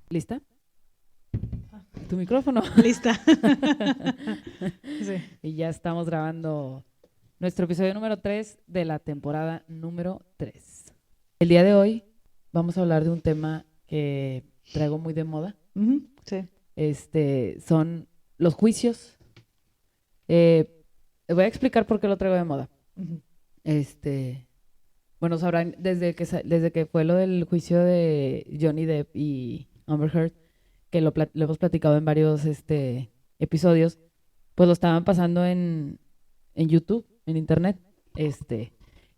¿Lista? ¿Tu micrófono? Lista. Sí. Y ya estamos grabando nuestro episodio número 3 de la temporada número 3. El día de hoy vamos a hablar de un tema que traigo muy de moda. Sí. Son los juicios. Voy a explicar por qué lo traigo de moda. Uh-huh. Bueno, sabrán, desde que fue lo del juicio de Johnny Depp y Amber Heard, que lo hemos platicado en varios episodios, pues lo estaban pasando en YouTube, en internet,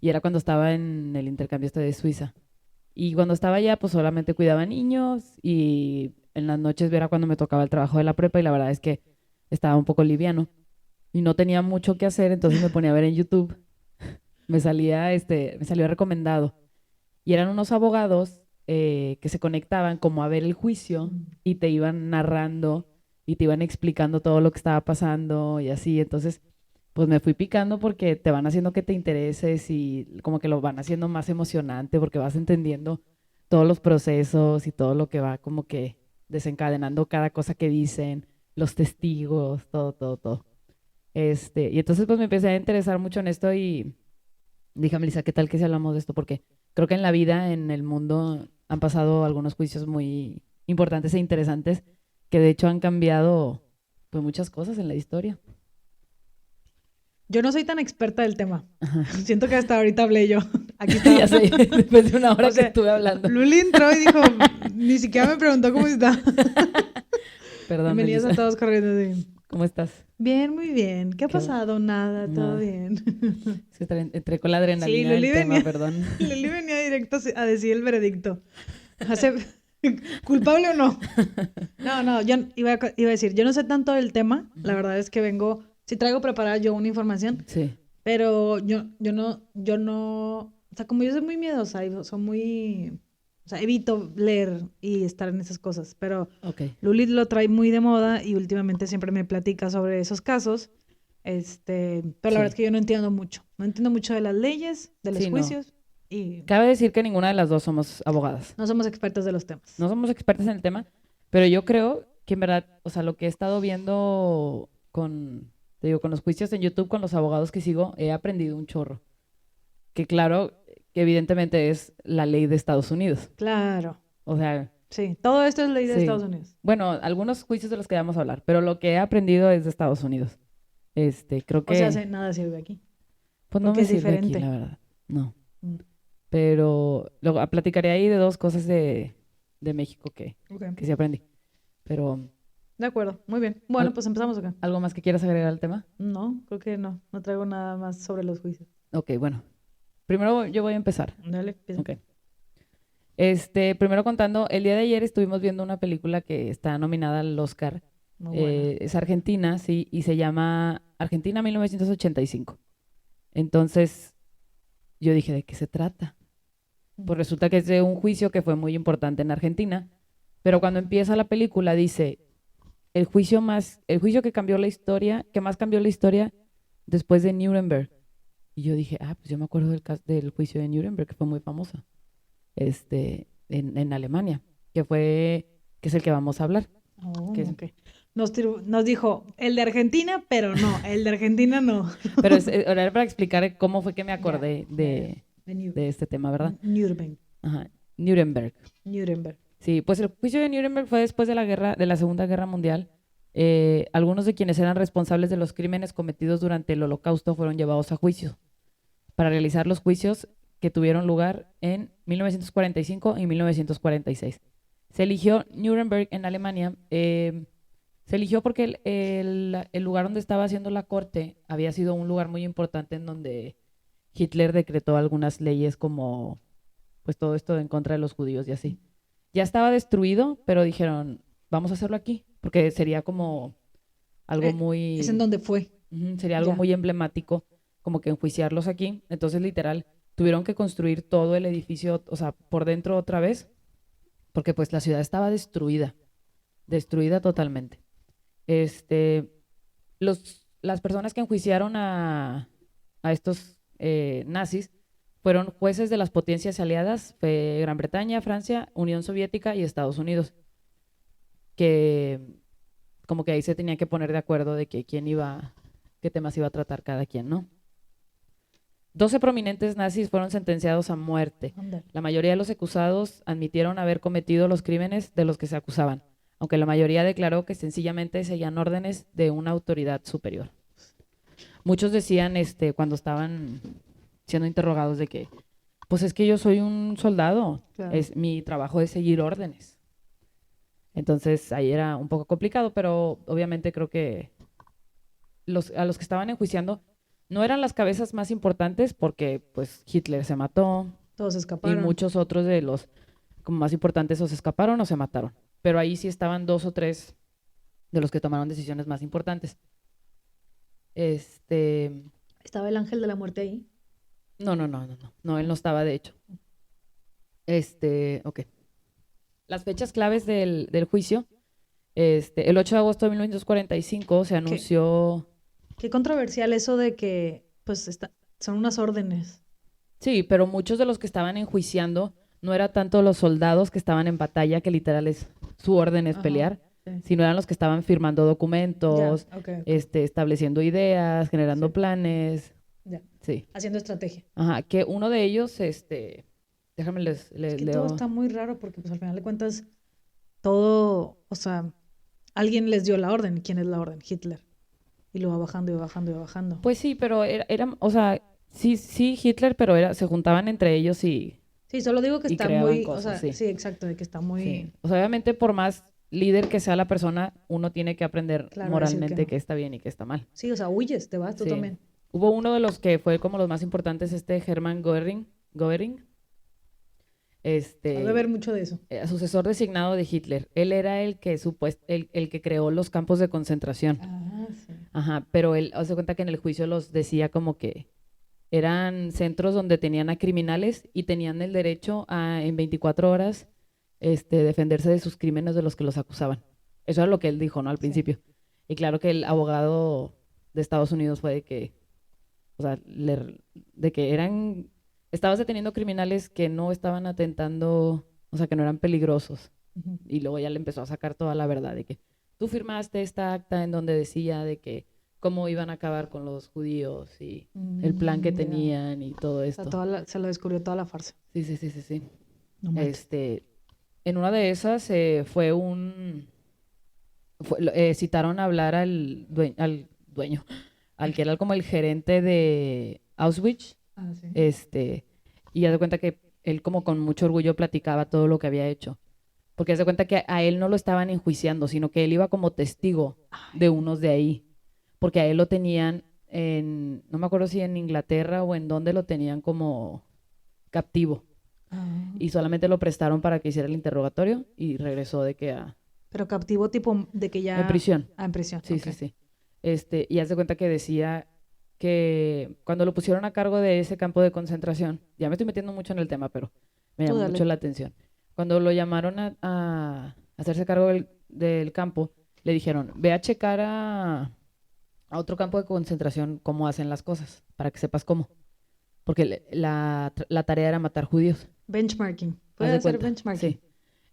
y era cuando estaba en el intercambio de Suiza. Y cuando estaba allá, pues solamente cuidaba niños y en las noches era cuando me tocaba el trabajo de la prepa y la verdad es que estaba un poco liviano y no tenía mucho que hacer, entonces me ponía a ver en YouTube. Me salía recomendado. Y eran unos abogados que se conectaban como a ver el juicio y te iban narrando y te iban explicando todo lo que estaba pasando y así. Entonces, pues me fui picando porque te van haciendo que te intereses y como que lo van haciendo más emocionante porque vas entendiendo todos los procesos y todo lo que va como que desencadenando cada cosa que dicen, los testigos, todo. Y entonces pues me empecé a interesar mucho en esto y dije, Melissa, ¿qué tal que si hablamos de esto? Porque creo que en la vida, en el mundo, han pasado algunos juicios muy importantes e interesantes que de hecho han cambiado pues muchas cosas en la historia. Yo no soy tan experta del tema. Ajá. Siento que hasta ahorita hablé yo. Aquí está. Ya sé, después de una hora que estuve hablando. Luli entró y dijo, ni siquiera me preguntó cómo está. Perdón, bienvenidos Melissa. A todos corriendo. Sí. ¿Cómo estás? Bien, muy bien. ¿Qué ha pasado? Nada, todo bien. Es que entré con la adrenalina del tema, perdón. Luli venía directo a decir el veredicto. ¿Culpable o no? No, yo iba a decir, yo no sé tanto del tema. La verdad es que sí traigo preparada yo una información. Sí. Pero yo no, o sea, como yo soy muy miedosa y soy muy, o sea, evito leer y estar en esas cosas, pero Luli lo trae muy de moda y últimamente siempre me platica sobre esos casos, pero la verdad es que yo no entiendo mucho de las leyes, de los juicios. No. Y cabe decir que ninguna de las dos somos abogadas. No somos expertas de los temas. No somos expertas en el tema, pero yo creo que en verdad, o sea, lo que he estado viendo con los juicios en YouTube, con los abogados que sigo, he aprendido un chorro. Que claro, que evidentemente es la ley de Estados Unidos. Claro. O sea... Sí, todo esto es ley de Estados Unidos. Bueno, algunos juicios de los que vamos a hablar, pero lo que he aprendido es de Estados Unidos. Creo que... O sea, nada sirve aquí. Pues no me sirve diferente. Aquí, la verdad. No. Pero luego platicaré ahí de dos cosas de México que sí aprendí. Pero... De acuerdo, muy bien. Bueno, pues empezamos acá. ¿Algo más que quieras agregar al tema? No, creo que no. No traigo nada más sobre los juicios. Ok, bueno. Primero yo voy a empezar. Dale, empieza. Ok. Primero contando, el día de ayer estuvimos viendo una película que está nominada al Oscar. Es argentina, sí, y se llama Argentina 1985. Entonces, yo dije, ¿de qué se trata? Pues resulta que es de un juicio que fue muy importante en Argentina, pero cuando empieza la película dice, el juicio que cambió la historia, que más cambió la historia después de Nuremberg. Y yo dije, pues yo me acuerdo del juicio de Nuremberg, que fue muy famoso, en Alemania, que es el que vamos a hablar. Okay. Nos dijo, el de Argentina, pero no, el de Argentina no. Pero era para explicar cómo fue que me acordé de este tema, ¿verdad? Nuremberg. Ajá, Nuremberg. Sí, pues el juicio de Nuremberg fue después de la Segunda Guerra Mundial. Algunos de quienes eran responsables de los crímenes cometidos durante el Holocausto fueron llevados a juicio para realizar los juicios que tuvieron lugar en 1945 y 1946. Se eligió Nuremberg en Alemania. Se eligió porque el lugar donde estaba haciendo la corte había sido un lugar muy importante en donde Hitler decretó algunas leyes como pues todo esto en contra de los judíos y así. Ya estaba destruido, pero dijeron, vamos a hacerlo aquí, porque sería como algo muy... Es en donde fue. Sería algo muy emblemático, como que enjuiciarlos aquí. Entonces, literal, tuvieron que construir todo el edificio, o sea, por dentro otra vez, porque pues la ciudad estaba destruida totalmente. Los las personas que enjuiciaron a estos nazis fueron jueces de las potencias aliadas, Gran Bretaña, Francia, Unión Soviética y Estados Unidos, que como que ahí se tenía que poner de acuerdo de que qué temas iba a tratar cada quien, ¿no? 12 prominentes nazis fueron sentenciados a muerte. La mayoría de los acusados admitieron haber cometido los crímenes de los que se acusaban, aunque la mayoría declaró que sencillamente seguían órdenes de una autoridad superior. Muchos decían, cuando estaban siendo interrogados, de que, pues es que yo soy un soldado, claro. Mi trabajo es seguir órdenes. Entonces ahí era un poco complicado, pero obviamente creo que a los que estaban enjuiciando no eran las cabezas más importantes porque pues Hitler se mató. Todos escaparon. Y muchos otros de los como más importantes o se escaparon o se mataron. Pero ahí sí estaban 2 o 3 de los que tomaron decisiones más importantes. ¿Estaba el ángel de la muerte ahí? No, él no estaba, de hecho. Ok. Las fechas claves del juicio. El 8 de agosto de 1945 se anunció... Qué controversial eso de que, pues, son unas órdenes. Sí, pero muchos de los que estaban enjuiciando no era tanto los soldados que estaban en batalla, que literal su orden es pelear, sino eran los que estaban firmando documentos, estableciendo ideas, generando planes. Sí. Haciendo estrategia. Ajá, que uno de ellos, déjame es que todo está muy raro porque pues al final de cuentas todo, o sea, alguien les dio la orden. ¿Quién es la orden? Hitler. Y lo va bajando y bajando y bajando. Pues sí, pero era o sea, sí Hitler, pero se juntaban entre ellos y... Sí, solo digo que está muy, cosas, o sea, sí, exacto, de que está muy... Sí. O sea, obviamente por más líder que sea la persona, uno tiene que aprender moralmente que está bien y que está mal. Sí, o sea, huyes, te vas tú también. Hubo uno de los que fue como los más importantes, Hermann Göring. Debe haber mucho de eso. Sucesor designado de Hitler. Él era el que el que creó los campos de concentración. Ah, sí. Ajá, pero él hace cuenta que en el juicio los decía como que eran centros donde tenían a criminales y tenían el derecho a en 24 horas defenderse de sus crímenes de los que los acusaban. Eso era lo que él dijo, ¿no? Al principio. Y claro que el abogado de Estados Unidos fue de que, o sea, de que estabas deteniendo criminales que no estaban atentando, o sea, que no eran peligrosos. Uh-huh. Y luego ya le empezó a sacar toda la verdad de que tú firmaste esta acta en donde decía de que cómo iban a acabar con los judíos y el plan que tenían y todo esto. O sea, se lo descubrió toda la farsa. Sí. No en una de esas citaron a hablar al dueño, al que era como el gerente de Auschwitz. Ah, sí. Y haz de cuenta que él como con mucho orgullo platicaba todo lo que había hecho. Porque haz de cuenta que a él no lo estaban enjuiciando, sino que él iba como testigo de unos de ahí. Porque a él lo tenían no me acuerdo si en Inglaterra o en dónde lo tenían como captivo. Y solamente lo prestaron para que hiciera el interrogatorio y regresó de que Pero captivo tipo de que ya... En prisión. En prisión. Sí. Y haz de cuenta que decía que cuando lo pusieron a cargo de ese campo de concentración, ya me estoy metiendo mucho en el tema, pero me llamó mucho la atención. Cuando lo llamaron a hacerse cargo del campo, le dijeron, ve a checar a otro campo de concentración cómo hacen las cosas, para que sepas cómo. Porque la tarea era matar judíos. Benchmarking. Puede hacer benchmarking. Sí.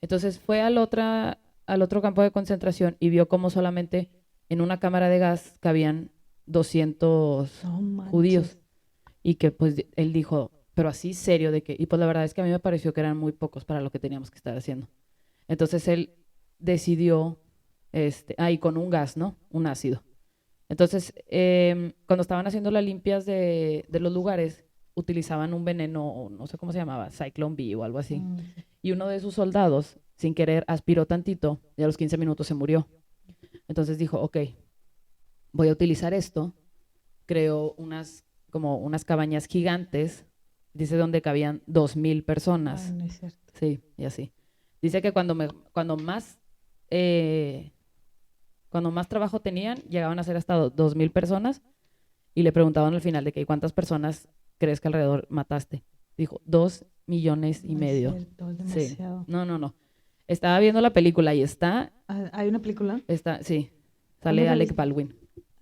Entonces fue al otro campo de concentración y vio cómo solamente en una cámara de gas cabían 200 judíos. Y que pues él dijo, pero así serio de que... Y pues la verdad es que a mí me pareció que eran muy pocos para lo que teníamos que estar haciendo. Entonces él decidió, y con un gas, ¿no? Un ácido. Entonces, cuando estaban haciendo las limpias de los lugares, utilizaban un veneno, no sé cómo se llamaba, Cyclone B o algo así. Y uno de sus soldados, sin querer, aspiró tantito y a los 15 minutos se murió. Entonces dijo, ok, voy a utilizar esto. Creó unas cabañas gigantes, dice donde cabían 2,000 personas. No es cierto. Sí, y así. Dice que cuando más trabajo tenían, llegaban a ser hasta 2,000 personas y le preguntaban al final de que ¿cuántas personas crees que alrededor mataste? Dijo, 2,5 millones. No es cierto, es demasiado. Sí. No. Estaba viendo la película y está... ¿Hay una película? Sí. Sale Alec Baldwin.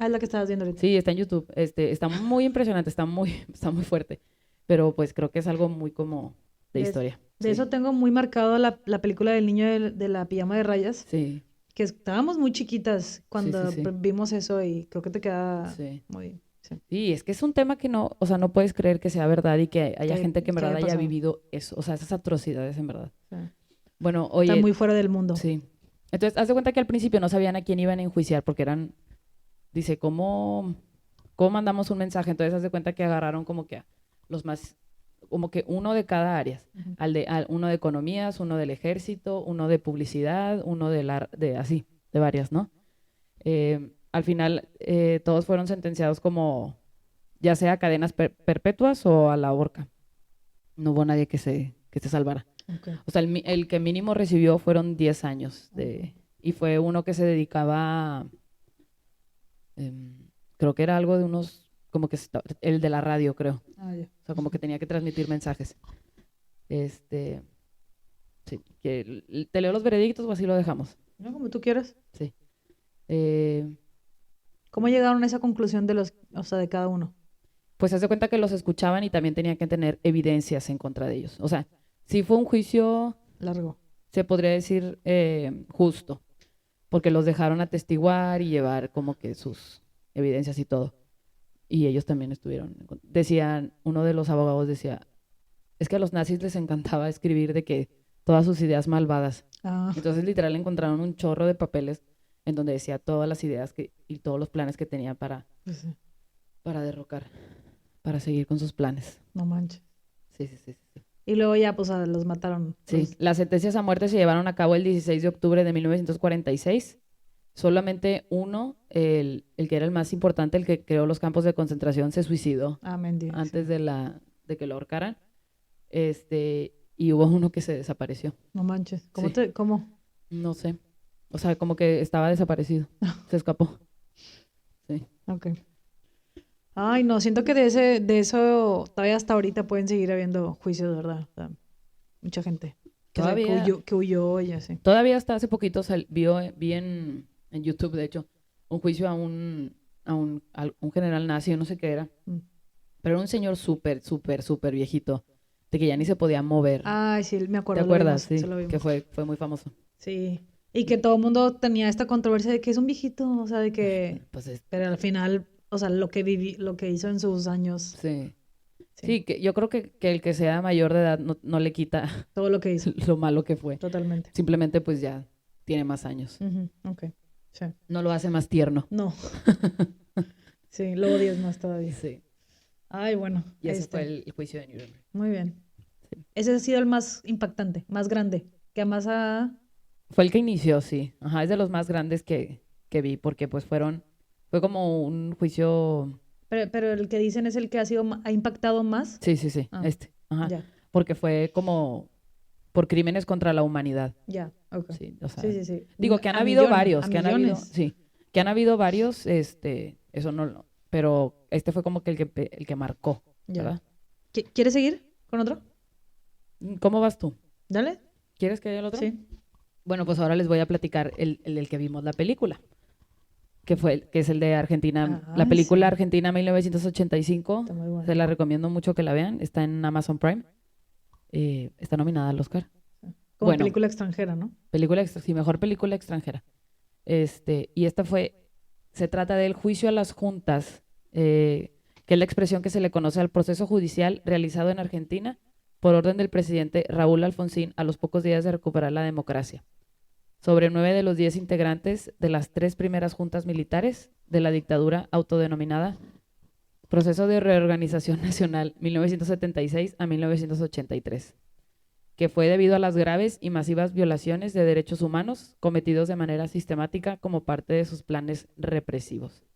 Ah, es la que estabas viendo ahorita. Sí, está en YouTube. Está muy impresionante, está muy fuerte. Pero pues creo que es algo muy como de historia. De eso tengo muy marcado la película del niño de la pijama de rayas. Sí. Que estábamos muy chiquitas cuando vimos eso y creo que te queda muy... Sí, es que es un tema que no, o sea, no puedes creer que sea verdad y que haya gente que en verdad haya vivido eso, o sea, esas atrocidades en verdad. Sí. Bueno, oye... Está muy fuera del mundo. Sí. Entonces, haz de cuenta que al principio no sabían a quién iban a enjuiciar porque eran... Dice, ¿cómo mandamos un mensaje? Entonces, haz de cuenta que agarraron como que a los más... Como que uno de cada área. Uno de economías, uno del ejército, uno de publicidad, uno de varias, ¿no? Al final, todos fueron sentenciados como ya sea a cadenas perpetuas o a la horca. No hubo nadie que se salvara. Okay. O sea, el que mínimo recibió fueron 10 años. Y fue uno que se dedicaba, creo que era algo de unos, como que el de la radio, creo. Yeah. O sea, como que tenía que transmitir mensajes. Sí, ¿te leo los veredictos o así lo dejamos? No, como tú quieras. Sí. ¿Cómo llegaron a esa conclusión de cada uno? Pues se hace cuenta que los escuchaban y también tenían que tener evidencias en contra de ellos. O sea, sí fue un juicio... largo. Se podría decir justo, porque los dejaron atestiguar y llevar como que sus evidencias y todo. Y ellos también estuvieron... Decían, uno de los abogados decía, es que a los nazis les encantaba escribir de que todas sus ideas malvadas. Ah. Entonces, literal, encontraron un chorro de papeles en donde decía todas las ideas y todos los planes que tenía para derrocar, para seguir con sus planes. No manches. Sí. Y luego ya, pues, los mataron. Sí, las sentencias a muerte se llevaron a cabo el 16 de octubre de 1946. Solamente uno, el que era el más importante, el que creó los campos de concentración, se suicidó. Amén, Dios. Antes de que lo ahorcaran. Y hubo uno que se desapareció. No manches. ¿Cómo? No sé. O sea, como que estaba desaparecido. Se escapó. Sí. Ok. Ay, no, siento que de eso todavía hasta ahorita pueden seguir habiendo juicios, ¿verdad? O sea, mucha gente que huyó y así. Todavía hasta hace poquito vi en YouTube, de hecho, un juicio a un general nazi, no sé qué era. Pero era un señor súper viejito, de que ya ni se podía mover. Ay, sí, me acuerdo. ¿Te acuerdas? Sí, que fue muy famoso. Sí. Y que todo el mundo tenía esta controversia de que es un viejito, o sea, de que... Pues pero al final, o sea, lo que hizo en sus años. Sí, que yo creo que el que sea mayor de edad no le quita... todo lo que hizo. Lo malo que fue. Totalmente. Simplemente, pues, ya tiene más años. Ok, sí. No lo hace más tierno. No. Sí, lo odias más todavía. Sí. Ay, bueno. Y ese fue el juicio de Nuremberg. Muy bien. Sí. Ese ha sido el más impactante, más grande, que además Fue el que inició, sí. Ajá, es de los más grandes que vi, porque pues fue como un juicio... Pero el que dicen es el que ha impactado más. Sí. Ajá. Ya. Porque fue como por crímenes contra la humanidad. Ya, ok. Sí, o sea, sí. Digo que han habido varios, que han habido varios, eso no, pero este fue como que el que marcó, ¿verdad? ¿Quieres seguir con otro? ¿Cómo vas tú? Dale. ¿Quieres que haya el otro? Sí. Bueno, pues ahora les voy a platicar el que vimos la película, que es el de Argentina, la película Argentina 1985. Está muy buena. Se la recomiendo mucho que la vean, está en Amazon Prime. Está nominada al Oscar. Como película extranjera, ¿no? Sí, mejor película extranjera. Y se trata del juicio a las juntas, que es la expresión que se le conoce al proceso judicial realizado en Argentina por orden del presidente Raúl Alfonsín a los pocos días de recuperar la democracia, sobre 9 de los 10 integrantes de las 3 primeras juntas militares de la dictadura autodenominada Proceso de Reorganización Nacional 1976 a 1983, que fue debido a las graves y masivas violaciones de derechos humanos cometidos de manera sistemática como parte de sus planes represivos.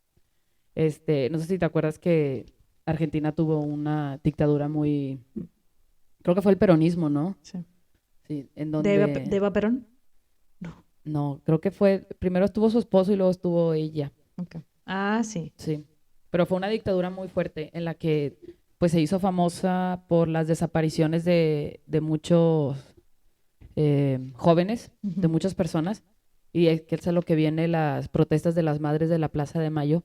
No sé si te acuerdas que Argentina tuvo una dictadura muy... Creo que fue el peronismo, ¿no? Sí, en donde... ¿De Eva Perón? No, creo que primero estuvo su esposo y luego estuvo ella. Okay. Ah, sí. Sí, pero fue una dictadura muy fuerte en la que pues se hizo famosa por las desapariciones de muchos jóvenes, de muchas personas, y es que es a lo que viene las protestas de las madres de la Plaza de Mayo,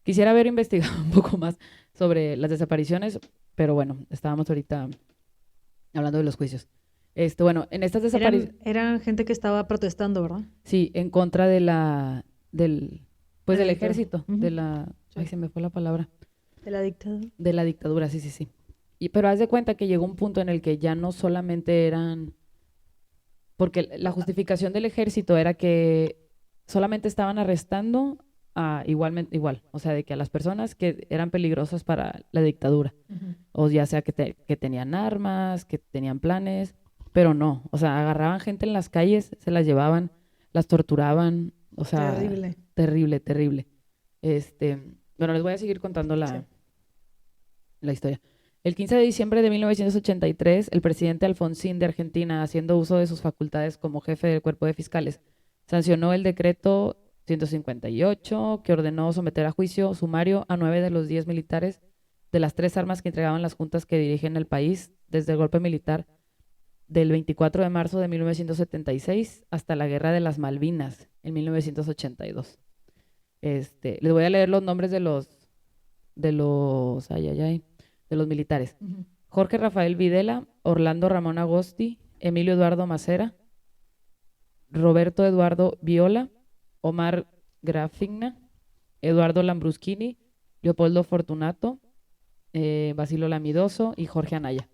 Quisiera haber investigado un poco más sobre las desapariciones, pero bueno, estábamos ahorita hablando de los juicios. Bueno, en estas desapariciones... Eran gente que estaba protestando, ¿verdad? Sí, en contra del ejército, uh-huh. Ay, se me fue la palabra. De la dictadura. De la dictadura, sí, sí, sí. Pero haz de cuenta que llegó un punto en el que ya no solamente eran... Porque la justificación del ejército era que solamente estaban arrestando igual, o sea, de que a las personas que eran peligrosas para la dictadura, uh-huh. O ya sea que tenían armas, que tenían planes, pero no, o sea, agarraban gente en las calles, se las llevaban, las torturaban, o sea, terrible. Terrible, terrible. Bueno, les voy a seguir contando la historia. El 15 de diciembre de 1983, el presidente Alfonsín de Argentina, haciendo uso de sus facultades como jefe del cuerpo de fiscales, sancionó el decreto 158 que ordenó someter a juicio sumario a 9 de los 10 militares de las 3 armas que entregaban las juntas que dirigen el país desde el golpe militar del 24 de marzo de 1976 hasta la Guerra de las Malvinas en 1982. Les voy a leer los nombres de los militares. Uh-huh. Jorge Rafael Videla, Orlando Ramón Agosti, Emilio Eduardo Macera, Roberto Eduardo Viola, Omar Grafigna, Eduardo Lambruschini, Leopoldo Fortunato, Basilio Lamidoso y Jorge Anaya.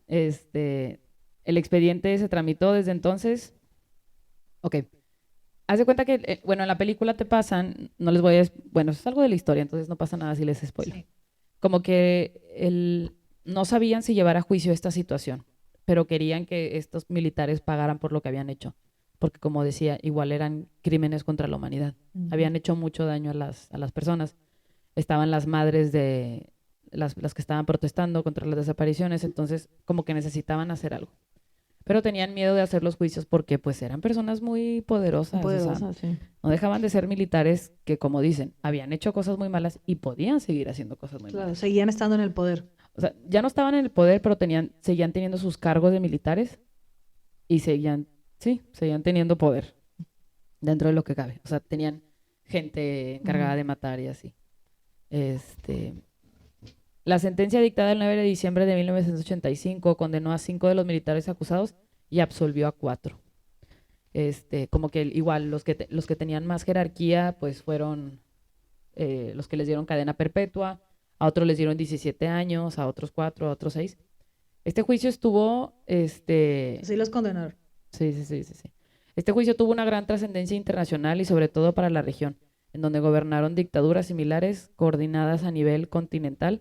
El expediente se tramitó desde entonces. Ok. Haz de cuenta que, en la película te pasan, no les voy a... Bueno, es algo de la historia, entonces no pasa nada si les spoilo. Sí. Como que no sabían si llevar a juicio esta situación, pero querían que estos militares pagaran por lo que habían hecho. Porque, como decía, igual eran crímenes contra la humanidad. Uh-huh. Habían hecho mucho daño a las personas. Estaban las madres de las que estaban protestando contra las desapariciones, entonces como que necesitaban hacer algo. Pero tenían miedo de hacer los juicios porque pues eran personas muy poderosas. Sí. No dejaban de ser militares que, como dicen, habían hecho cosas muy malas y podían seguir haciendo cosas muy malas. Seguían estando en el poder. O sea, ya no estaban en el poder, pero seguían teniendo sus cargos de militares y seguían teniendo poder dentro de lo que cabe. O sea, tenían gente encargada de matar y así. La sentencia dictada el 9 de diciembre de 1985 condenó a 5 de los militares acusados y absolvió a 4. Como que igual los que tenían más jerarquía pues fueron los que les dieron cadena perpetua, a otros les dieron 17 años, a otros 4, a otros 6. Este juicio estuvo... Sí los condenaron. Sí. Este juicio tuvo una gran trascendencia internacional y sobre todo para la región, en donde gobernaron dictaduras similares coordinadas a nivel continental,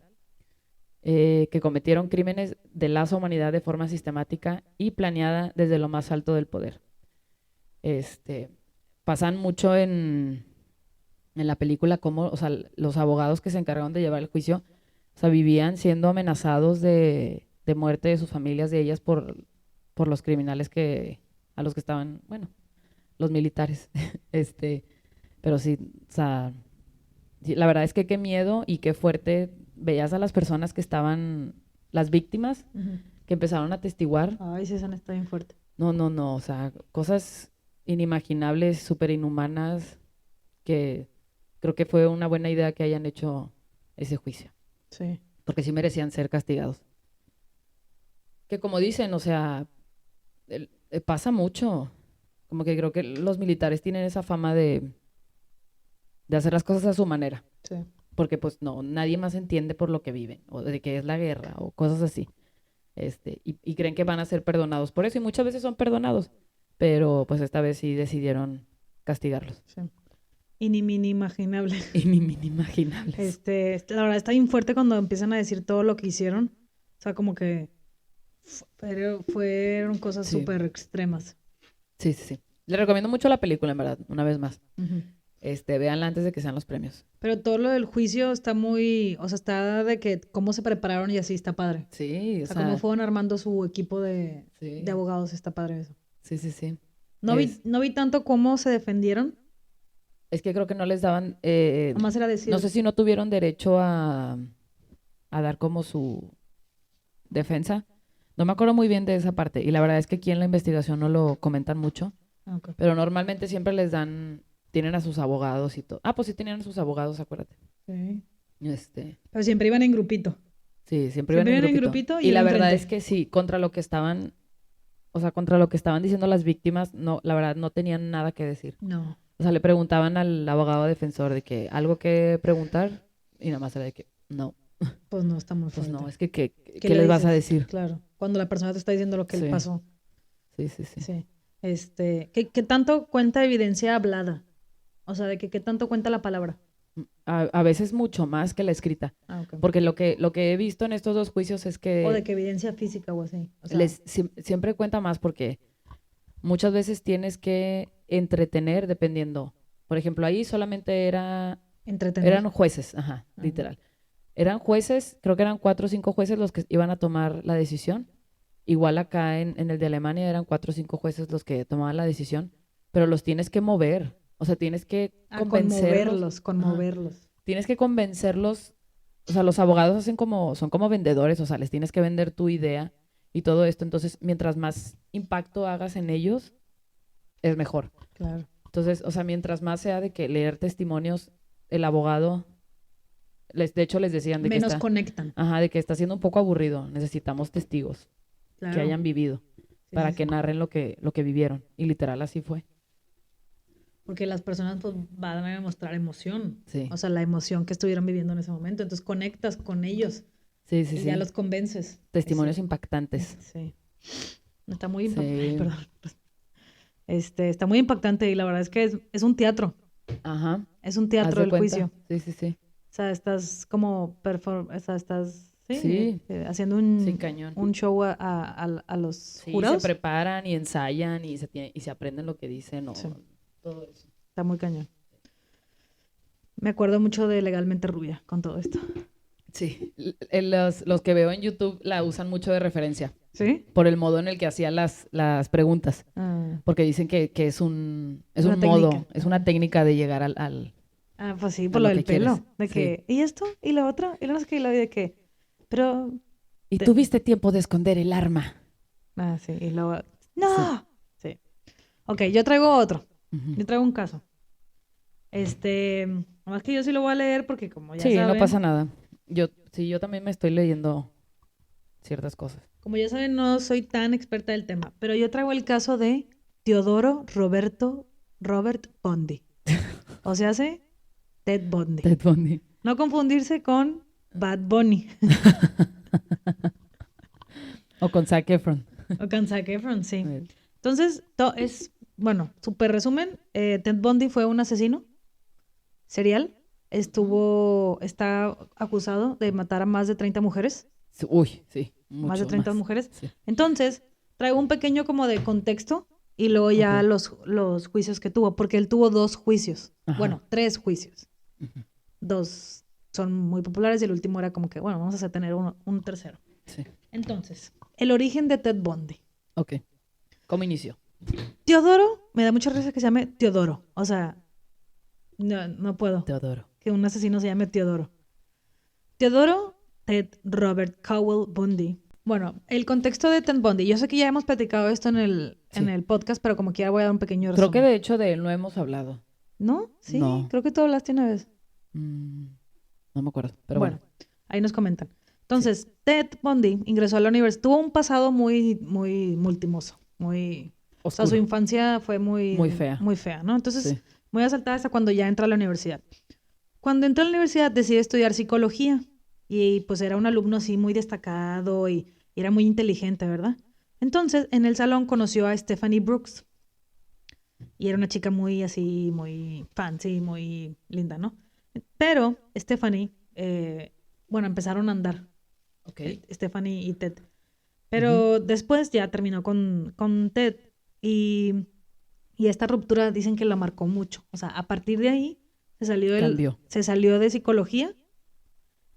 que cometieron crímenes de lesa humanidad de forma sistemática y planeada desde lo más alto del poder. Pasan mucho en la película como, o sea, los abogados que se encargaron de llevar el juicio, o sea, vivían siendo amenazados de muerte de sus familias, de ellas, por los criminales a los que estaban, bueno, los militares. Pero sí, o sea, la verdad es que qué miedo y qué fuerte veías a las personas que estaban, las víctimas, uh-huh, que empezaron a atestiguar. Ay, sí, esa está bien fuerte. No, o sea, cosas inimaginables, súper inhumanas, que creo que fue una buena idea que hayan hecho ese juicio. Sí. Porque sí merecían ser castigados. Que como dicen, o sea, pasa mucho. Como que creo que los militares tienen esa fama de hacer las cosas a su manera. Sí. Porque pues no, nadie más entiende por lo que viven, o de qué es la guerra, o cosas así. Y creen que van a ser perdonados por eso, y muchas veces son perdonados, pero pues esta vez sí decidieron castigarlos. Sí. Inimaginables. Inimaginables. La verdad está bien fuerte cuando empiezan a decir todo lo que hicieron. O sea, como que fueron cosas súper extremas. Sí. Le recomiendo mucho la película, en verdad, una vez más. Uh-huh. Véanla antes de que sean los premios. Pero todo lo del juicio está muy... O sea, está de que cómo se prepararon y así está padre. Sí, o sea cómo fueron armando su equipo de abogados, está padre eso. Sí. No vi tanto cómo se defendieron. Es que creo que no les daban... Nomás era decir... No sé si no tuvieron derecho a dar como su defensa. No me acuerdo muy bien de esa parte. Y la verdad es que aquí en la investigación no lo comentan mucho. Okay. Pero normalmente siempre les dan... tienen a sus abogados y todo. Ah, pues sí tenían a sus abogados, acuérdate. Sí. Pero siempre iban en grupito. Sí, siempre iban en grupito. Y la verdad es que sí, contra lo que estaban diciendo las víctimas, no, la verdad no tenían nada que decir. No. O sea, le preguntaban al abogado defensor de que algo que preguntar y nada más era de que no. Pues no, está muy fuerte. Pues no, es que ¿qué les vas a decir? Claro, cuando la persona te está diciendo lo que le pasó. Sí. ¿Qué tanto cuenta evidencia hablada? O sea, de que qué tanto cuenta la palabra. A veces mucho más que la escrita. Okay. Porque lo que he visto en estos 2 juicios es que... O de que evidencia física o así. O sea, siempre cuenta más porque muchas veces tienes que entretener dependiendo. Por ejemplo, ahí solamente eran jueces, literal. Eran jueces, creo que eran 4 o 5 jueces los que iban a tomar la decisión. Igual acá en el de Alemania eran 4 o 5 jueces los que tomaban la decisión, pero los tienes que mover. O sea, tienes que convencerlos. Conmoverlos. Tienes que convencerlos. O sea, los abogados son como vendedores, o sea, les tienes que vender tu idea y todo esto. Entonces, mientras más impacto hagas en ellos, es mejor. Claro. Entonces, o sea, mientras más sea de que leer testimonios, el abogado, de hecho les decían de menos conectan. De que está siendo un poco aburrido. Necesitamos testigos que hayan vivido para que narren lo que vivieron. Y literal así fue. Porque las personas pues van a demostrar emoción. Sí. O sea, la emoción que estuvieron viviendo en ese momento. Entonces conectas con ellos. Sí. Ya los convences. Testimonios impactantes. Sí. Está muy impactante. Está muy impactante y la verdad es que es un teatro. Ajá. Es un teatro el juicio. Sí. O sea, estás como Sí. haciendo un show a los jurados. Se preparan y ensayan y se aprenden lo que dicen. Todo eso. Está muy cañón. Me acuerdo mucho de Legalmente Rubia con todo esto. Sí, los que veo en YouTube la usan mucho de referencia. ¿Sí? Por el modo en el que hacía las preguntas. Porque dicen que es un modo, es una técnica de llegar al pues sí, por lo del pelo. De que, ¿y esto? ¿Y lo otro? Y no sé qué, y lo de que, pero... Y tuviste tiempo de esconder el arma. Sí, y luego... ¡No! Sí. Ok, yo traigo otro. Yo traigo un caso. Más que yo sí lo voy a leer porque como ya saben... Sí, no pasa nada. Yo también me estoy leyendo ciertas cosas. Como ya saben, no soy tan experta del tema, pero yo traigo el caso de Teodoro Robert Bundy. O sea, Ted Bundy. Ted Bundy. No confundirse con Bad Bunny. O con Zac Efron. Sí. Entonces, súper resumen. Ted Bundy fue un asesino serial. Está acusado de matar a más de 30 mujeres. Uy, sí. Más de 30 mujeres. Sí. Entonces, traigo un pequeño como de contexto y luego ya los juicios que tuvo, porque él tuvo 2 juicios. Ajá. Bueno, 3 juicios. 2 son muy populares y el último era como que, vamos a tener un tercero. Sí. Entonces, el origen de Ted Bundy. Ok. ¿Cómo inició? Teodoro, me da mucha risa que se llame Teodoro. O sea, no puedo. Teodoro. Que un asesino se llame Teodoro. Teodoro Ted Robert Cowell Bundy. Bueno, el contexto de Ted Bundy. Yo sé que ya hemos platicado esto en el podcast, pero como quiera voy a dar un pequeño resumen. Creo que de hecho de él no hemos hablado. ¿No? Sí, no. Creo que tú hablaste una vez. No me acuerdo, pero bueno. Ahí nos comentan. Entonces, Ted Bundy ingresó a la universidad. Tuvo un pasado muy, muy multimoso, muy... Oscuro. O sea, su infancia fue muy fea. Muy fea, ¿no? Entonces, muy asaltada hasta cuando ya entra a la universidad. Cuando entra a la universidad decide estudiar psicología y pues era un alumno así muy destacado y era muy inteligente, ¿verdad? Entonces, en el salón conoció a Stephanie Brooks y era una chica muy así, muy fancy, muy linda, ¿no? Pero Stephanie, empezaron a andar. Okay. Stephanie y Ted. Pero después ya terminó con Ted y esta ruptura dicen que la marcó mucho. O sea, a partir de ahí se salió de psicología,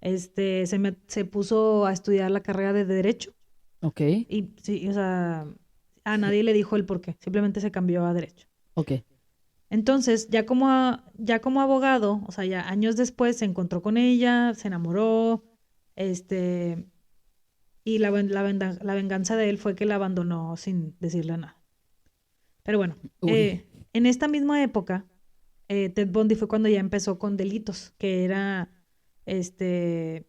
se puso a estudiar la carrera de Derecho. Ok. Y sí, o sea, a nadie le dijo el por qué, simplemente se cambió a Derecho. Ok. Entonces, ya como abogado, o sea, ya años después se encontró con ella, se enamoró, y la venganza de él fue que la abandonó sin decirle nada. Pero bueno, en esta misma época, Ted Bundy fue cuando ya empezó con delitos, que era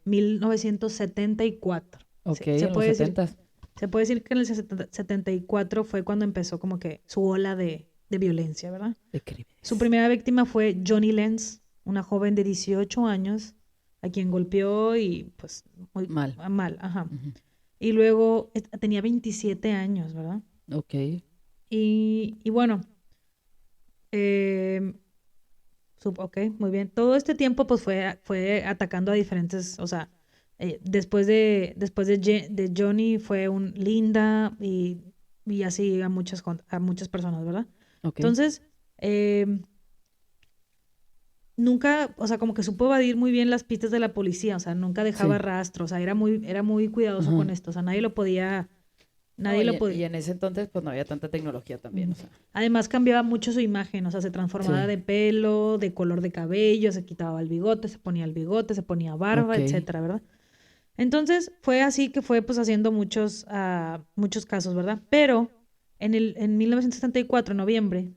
1974. Ok, en los 70s. Se puede decir que en el 74 fue cuando empezó como que su ola de violencia, ¿verdad? De crímenes. Su primera víctima fue Johnny Lenz, una joven de 18 años, a quien golpeó y pues muy mal. Ajá. Uh-huh. Y luego tenía 27 años, ¿verdad? Ok. Y bueno, ok, muy bien. Todo este tiempo pues fue atacando a diferentes, o sea, después de Johnny fue un Linda y así a muchas personas, ¿verdad? Okay. Entonces, nunca, o sea, como que supo evadir muy bien las pistas de la policía, o sea, nunca dejaba rastro, o sea, era muy cuidadoso con esto, o sea, nadie lo podía. Y en ese entonces pues no había tanta tecnología también, o sea. Además cambiaba mucho su imagen, o sea, se transformaba de pelo, de color de cabello, se quitaba el bigote, se ponía barba, etcétera, ¿verdad? Entonces fue así que fue pues haciendo muchos casos, ¿verdad? Pero en 1974, en noviembre,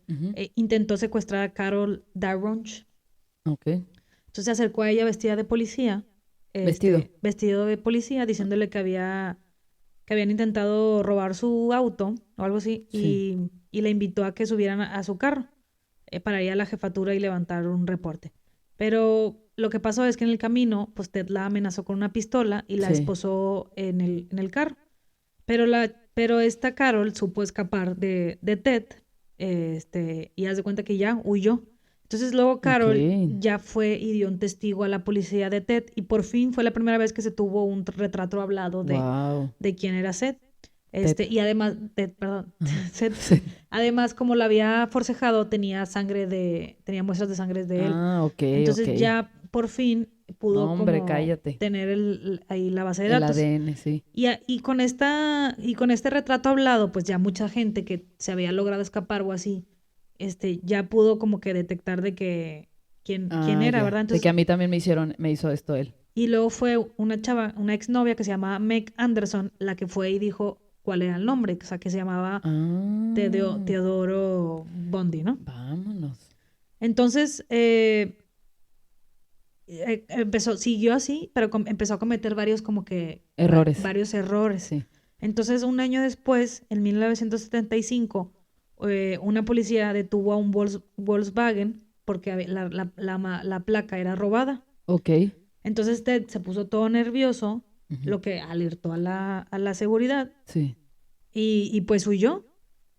intentó secuestrar a Carol Darronch. Ok. Entonces se acercó a ella vestida de policía. Vestido de policía, diciéndole que habían intentado robar su auto o algo así, y la invitó a que subieran a su carro para ir a la jefatura y levantar un reporte. Pero lo que pasó es que en el camino, pues Ted la amenazó con una pistola y la esposó en el carro. Pero esta Carol supo escapar de Ted, y haz de cuenta que ya huyó. Entonces luego Carol ya fue y dio un testigo a la policía de Ted y por fin fue la primera vez que se tuvo un retrato hablado de quién era Seth. Y además, Seth, además como la había forcejado, tenía muestras de sangre de él. Entonces ya por fin pudo tener ahí la base de datos. El ADN, sí. Y con este retrato hablado, pues ya mucha gente que se había logrado escapar o así, ya pudo como que detectar de que quién era, ¿verdad? Entonces, de que a mí también me hizo esto él. Y luego fue una exnovia que se llamaba Meg Anderson, la que fue y dijo cuál era el nombre, o sea, que se llamaba Teodoro Bundy, ¿no? Vámonos. Entonces, siguió así, pero empezó a cometer varios como que... Varios errores. Sí. Entonces, un año después, en 1975, una policía detuvo a un Volkswagen porque la placa era robada. Ok. Entonces Ted se puso todo nervioso, lo que alertó a la seguridad. Sí. Y pues huyó.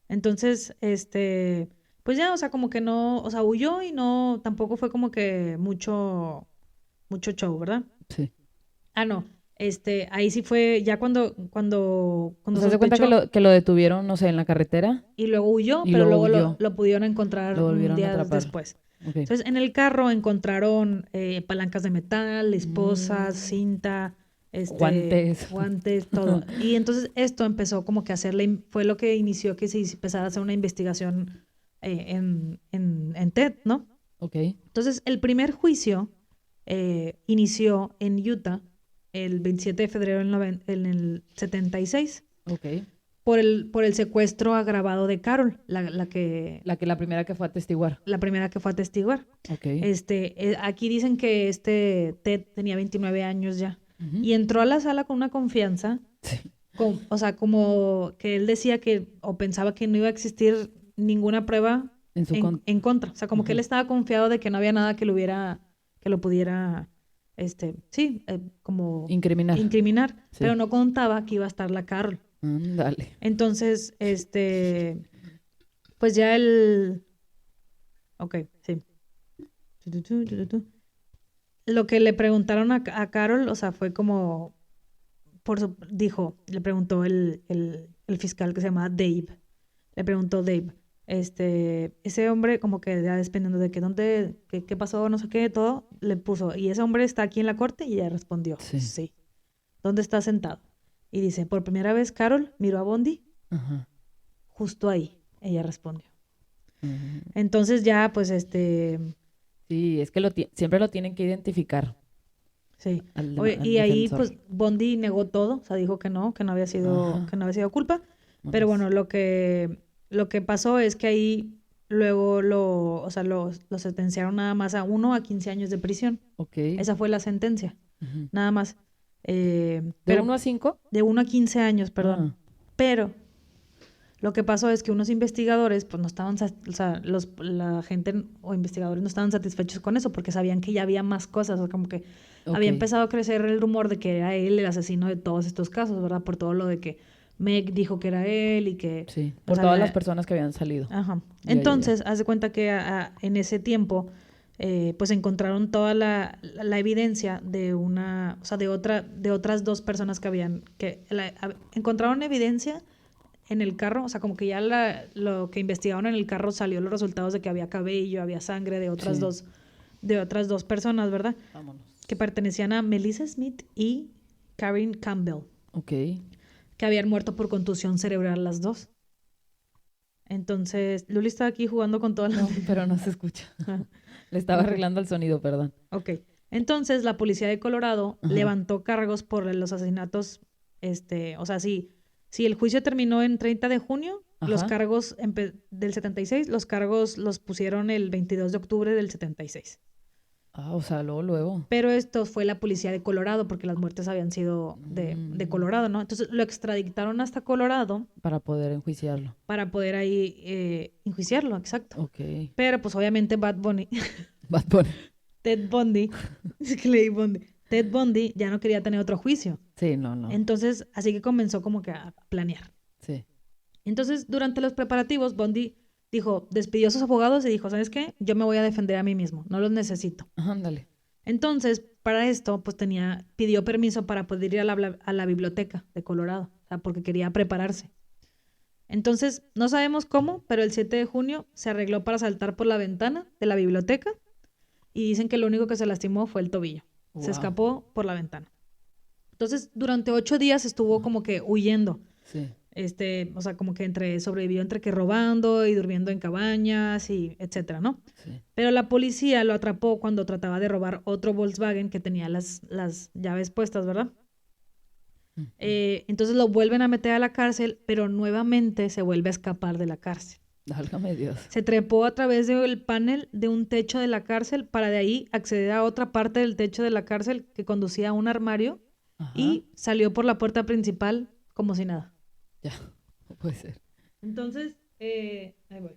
Entonces, pues ya, o sea, como que no, o sea, huyó y no, tampoco fue como que mucho show, ¿verdad? Sí. No. Ahí sí fue ya cuando ¿Se hace cuenta que lo detuvieron, no sé, en la carretera? Y luego huyó, pero luego lo pudieron encontrar días después. Okay. Entonces, en el carro encontraron palancas de metal, esposas, cinta, guantes, todo. Y entonces esto empezó como que a fue lo que inició que se empezara a hacer una investigación en Ted, ¿no? Ok. Entonces, el primer juicio inició en Utah el 27 de febrero en el 76. Ok. Por el secuestro agravado de Carol, la primera que fue a atestiguar. La primera que fue a atestiguar. Ok. Aquí dicen que Ted tenía 29 años ya. Y entró a la sala con una confianza. Sí. O sea, como que él decía que, o pensaba que no iba a existir ninguna prueba en contra. O sea, como que él estaba confiado de que no había nada que lo pudiera, como incriminar. Sí. Pero no contaba que iba a estar la Carol. Dale. Entonces, pues ya ok, sí. Lo que le preguntaron a Carol, o sea, fue como, le preguntó el fiscal que se llama Dave. Le preguntó Dave, ese hombre como que ya dependiendo de qué pasó, no sé qué, todo, le puso, ¿y ese hombre está aquí en la corte? Y ella respondió, sí. ¿Dónde está sentado? Y dice, por primera vez Carol miró a Bundy. Ajá. Justo ahí, ella respondió. Entonces ya, pues Sí, es que siempre lo tienen que identificar. Sí. Y ahí, pues, Bundy negó todo, o sea, dijo que no había sido culpa. Pero bueno, lo que pasó es que ahí luego los sentenciaron nada más a 1 a 15 años de prisión. Ok. Esa fue la sentencia, nada más. ¿De 1 a 5? De 1 a 15 años, perdón. Pero lo que pasó es que unos investigadores, pues no estaban, o sea, la gente o investigadores no estaban satisfechos con eso porque sabían que ya había más cosas, o sea, como que había empezado a crecer el rumor de que era él el asesino de todos estos casos, ¿verdad? Por todo lo de que Meg dijo que era él y que... Sí, por todas las personas que habían salido. Ajá. Entonces, haz de cuenta que en ese tiempo, pues encontraron toda la evidencia de una, o sea, de otras 2 personas que habían, encontraron evidencia en el carro, o sea, como que ya lo que investigaron en el carro salió los resultados de que había cabello, había sangre de otras dos personas, ¿verdad? Vámonos. Que pertenecían a Melissa Smith y Karen Campbell. Ok. Que habían muerto por contusión cerebral las 2. Entonces, Luli estaba aquí jugando con todas las... No, pero no se escucha. Le estaba arreglando el sonido, perdón. Ok. Entonces, la policía de Colorado levantó cargos por los asesinatos, o sea, si el juicio terminó en 30 de junio, los cargos del 76, los cargos los pusieron el 22 de octubre del 76. Ah, o sea, luego. Pero esto fue la policía de Colorado, porque las muertes habían sido de Colorado, ¿no? Entonces lo extraditaron hasta Colorado. Para poder enjuiciarlo. Para poder ahí enjuiciarlo, exacto. Ok. Pero pues obviamente Bad Bunny. Ted Bundy. Es que leí Bundy. Ted Bundy ya no quería tener otro juicio. Sí, no. Entonces, así que comenzó como que a planear. Sí. Entonces, durante los preparativos, Bundy despidió a sus abogados y dijo, ¿sabes qué? Yo me voy a defender a mí mismo, no los necesito. Ándale. Entonces, para esto, pues pidió permiso para poder ir a la biblioteca de Colorado, o sea, porque quería prepararse. Entonces, no sabemos cómo, pero el 7 de junio se arregló para saltar por la ventana de la biblioteca y dicen que lo único que se lastimó fue el tobillo. Wow. Se escapó por la ventana. Entonces, durante 8 días estuvo como que huyendo. Sí. O sea, como que sobrevivió entre que robando y durmiendo en cabañas y etcétera, ¿no? Sí. Pero la policía lo atrapó cuando trataba de robar otro Volkswagen que tenía las llaves puestas, ¿verdad? Entonces lo vuelven a meter a la cárcel, pero nuevamente se vuelve a escapar de la cárcel. Válgame Dios. Se trepó a través del panel de un techo de la cárcel para de ahí acceder a otra parte del techo de la cárcel que conducía a un armario. Y salió por la puerta principal como si nada. Ya, no puede ser. Entonces, ahí voy.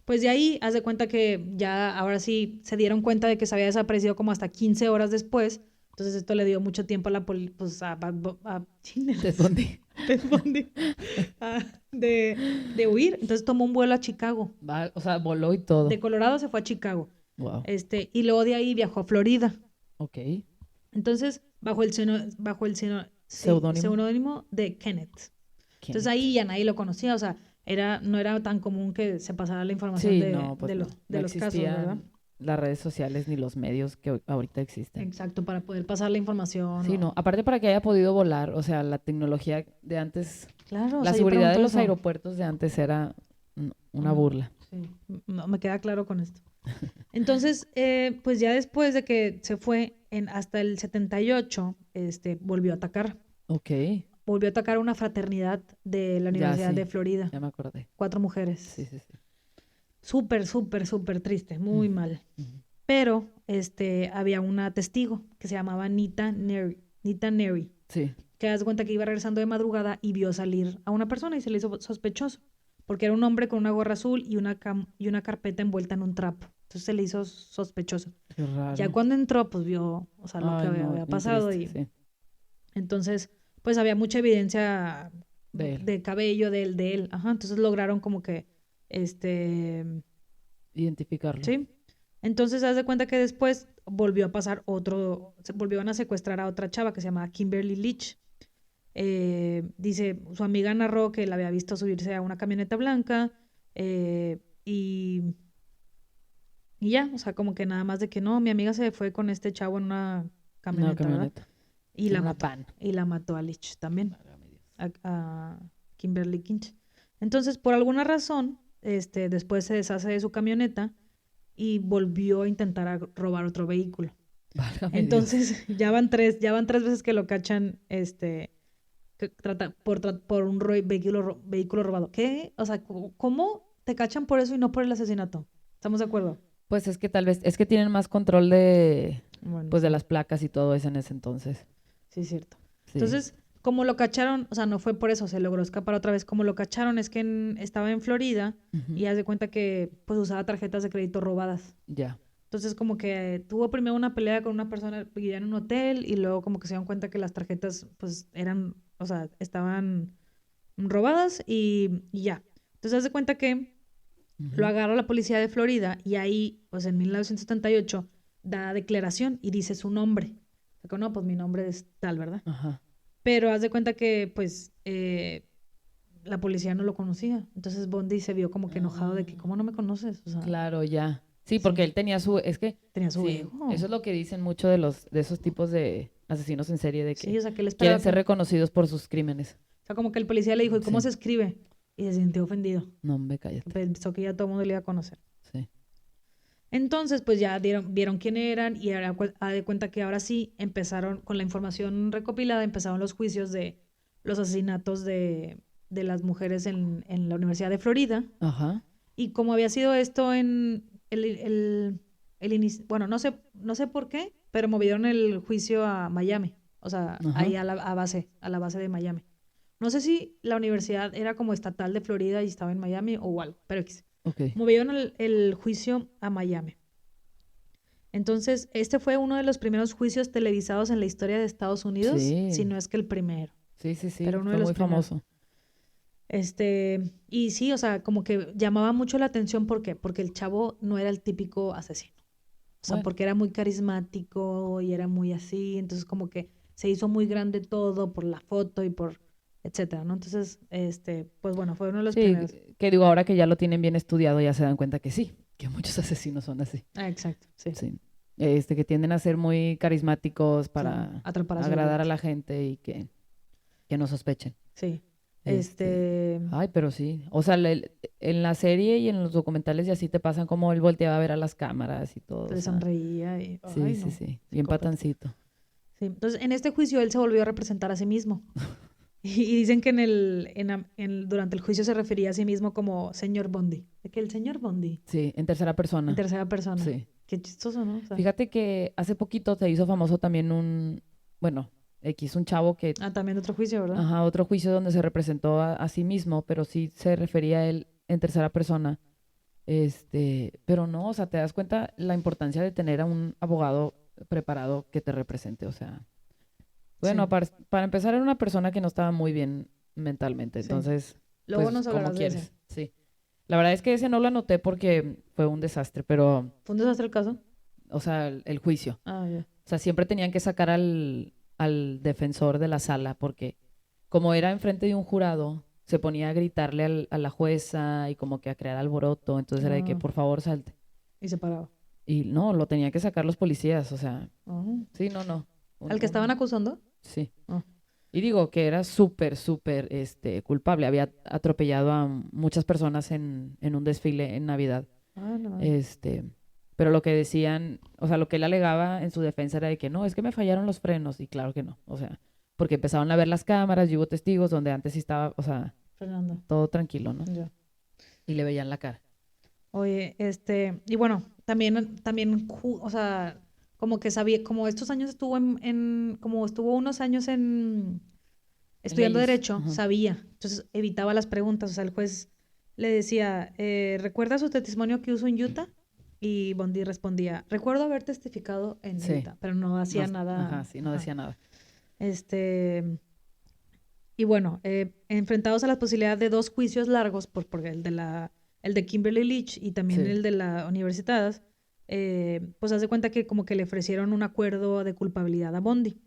Pues de ahí, haz de cuenta que ya ahora sí se dieron cuenta de que se había desaparecido como hasta 15 horas después. Entonces esto le dio mucho tiempo a la pues Ted Bundy. De huir. Entonces tomó un vuelo a Chicago. O sea, voló y todo. De Colorado se fue a Chicago. Wow. Y luego de ahí viajó a Florida. Ok. Entonces, bajo el seudónimo de Kenneth. Entonces ahí ya nadie lo conocía, o sea, no era tan común que se pasara la información de los casos, ¿verdad? Las redes sociales ni los medios que ahorita existen. Exacto, para poder pasar la información. Sí, no. Aparte para que haya podido volar, o sea, la tecnología de antes, claro, la seguridad de los aeropuertos de antes era una burla. Sí, no, me queda claro con esto. Entonces, pues ya después de que se fue hasta el 78, volvió a atacar. Ok. Volvió a atacar a una fraternidad de la Universidad de Florida. Ya me acordé. 4 mujeres. Sí. Súper, súper, súper triste, muy mal. Pero había una testigo que se llamaba Nita Neri. Sí. Que das cuenta que iba regresando de madrugada y vio salir a una persona y se le hizo sospechoso. Porque era un hombre con una gorra azul y una carpeta envuelta en un trapo. Entonces se le hizo sospechoso. Qué raro. Ya cuando entró, pues vio, o sea, lo que había pasado. Triste, sí. Entonces, pues había mucha evidencia de cabello de él. Ajá, entonces lograron como que, identificarlo. Sí. Entonces, haz de cuenta que después volvió a pasar volvieron a secuestrar a otra chava que se llamaba Kimberly Leach. Dice, su amiga narró que la había visto subirse a una camioneta blanca y ya, o sea, como que nada más de que no, mi amiga se fue con este chavo en una camioneta. ¿Verdad? Y la mató a Leach también, a Kimberly Kinch. Entonces, por alguna razón, después se deshace de su camioneta y volvió a intentar robar otro vehículo. Válgame Entonces, Dios. ya van tres veces que lo cachan, por un vehículo robado. ¿Qué? O sea, ¿cómo te cachan por eso y no por el asesinato. ¿Estamos de acuerdo? Pues es que tal vez, es que tienen más control de, pues de las placas y todo eso en ese entonces. Sí, es cierto. Sí. Entonces, como lo cacharon, o sea, no fue por eso, se logró escapar otra vez. Como lo cacharon es que estaba en Florida y haz de cuenta que pues usaba tarjetas de crédito robadas. Ya. Entonces, como que tuvo primero una pelea con una persona vivía en un hotel y luego como que se dieron cuenta que las tarjetas pues eran, o sea, estaban robadas y ya. Entonces, haz de cuenta que lo agarra la policía de Florida y ahí, pues en 1978, da declaración y dice su nombre. O sea, no, pues mi nombre es tal, ¿verdad? Ajá. Pero haz de cuenta que, pues, la policía no lo conocía. Entonces Bondi se vio como que enojado de que, ¿cómo no me conoces? O sea, claro, ya. Sí, porque él tenía es que... tenía su sí, ego. eso es lo que dicen mucho de esos tipos de asesinos en serie, de que Sí, o sea, que él quieren esperaba ser reconocidos por sus crímenes. O sea, como que el policía le dijo, ¿y cómo se escribe? Y se sintió ofendido. No, hombre, cállate. Pensó que ya todo el mundo le iba a conocer. Sí. Entonces, pues ya vieron quién eran y ahora de cuenta que ahora sí empezaron, con la información recopilada, empezaron los juicios de los asesinatos de las mujeres en la Universidad de Florida. Ajá. Y como había sido esto en el inicio, bueno, no sé por qué, pero movieron el juicio a Miami. O sea, ahí a la base de Miami. No sé si la universidad era como estatal de Florida y estaba en Miami o algo, pero movieron el juicio a Miami. Entonces, este fue uno de los primeros juicios televisados en la historia de Estados Unidos, si no es que el primero. Sí, pero uno fue de los muy famoso. Y sí, o sea, como que llamaba mucho la atención, ¿por qué? Porque el chavo no era el típico asesino. O sea, porque era muy carismático y era muy así, entonces como que se hizo muy grande todo por la foto y por etcétera, ¿no? Entonces, pues bueno, fue uno de los primeros. Que digo, ahora que ya lo tienen bien estudiado, ya se dan cuenta que sí, que muchos asesinos son así. Exacto, sí. Que tienden a ser muy carismáticos para agradar a la gente y que no sospechen. Sí. Ay, pero sí. O sea, en la serie y en los documentales y así te pasan como él volteaba a ver a las cámaras y todo. Le sonreía y... Sí. Bien patancito. Sí. Entonces, en este juicio él se volvió a representar a sí mismo. Y dicen que durante el juicio se refería a sí mismo como señor Bondi. De que el señor Bondi. Sí, en tercera persona. En tercera persona. Sí. Qué chistoso, ¿no? O sea, fíjate que hace poquito se hizo famoso también un chavo que... también otro juicio, ¿verdad? Ajá, otro juicio donde se representó a sí mismo, pero sí se refería a él en tercera persona. Pero no, o sea, te das cuenta la importancia de tener a un abogado preparado que te represente, o sea... Bueno, para empezar era una persona que no estaba muy bien mentalmente, entonces... Luego pues, nos hablarás de ese. Sí. La verdad es que ese no lo anoté porque fue un desastre, pero... ¿Fue un desastre el caso? O sea, el juicio. Ah, ya. O sea, siempre tenían que sacar al defensor de la sala porque como era enfrente de un jurado, se ponía a gritarle a la jueza y como que a crear alboroto. Entonces era de que, por favor, salte. Y se paraba. Y no, lo tenían que sacar los policías, o sea... Sí, no. ¿Al que estaban acusando? Sí. Y digo que era súper, culpable. Había atropellado a muchas personas en un desfile en Navidad. No. Pero lo que decían, o sea, lo que él alegaba en su defensa era de que no, es que me fallaron los frenos. Y claro que no. O sea, porque empezaron a ver las cámaras y hubo testigos donde antes sí estaba, o sea, Fernando. todo tranquilo, ¿no? Ya. Y le veían la cara. Oye, y bueno, también, o sea, como que sabía, como estos años como estuvo unos años estudiando Derecho, sabía. Entonces evitaba las preguntas. O sea, el juez le decía, ¿recuerda su testimonio que usó en Utah? Y Bondi respondía, recuerdo haber testificado en Utah, pero no hacía nada. Ajá, sí, no decía nada. Y bueno, enfrentados a la posibilidad de dos juicios largos, porque el de Kimberly Leach y también el de la universidad, pues hace cuenta que como que le ofrecieron un acuerdo de culpabilidad a Bondi,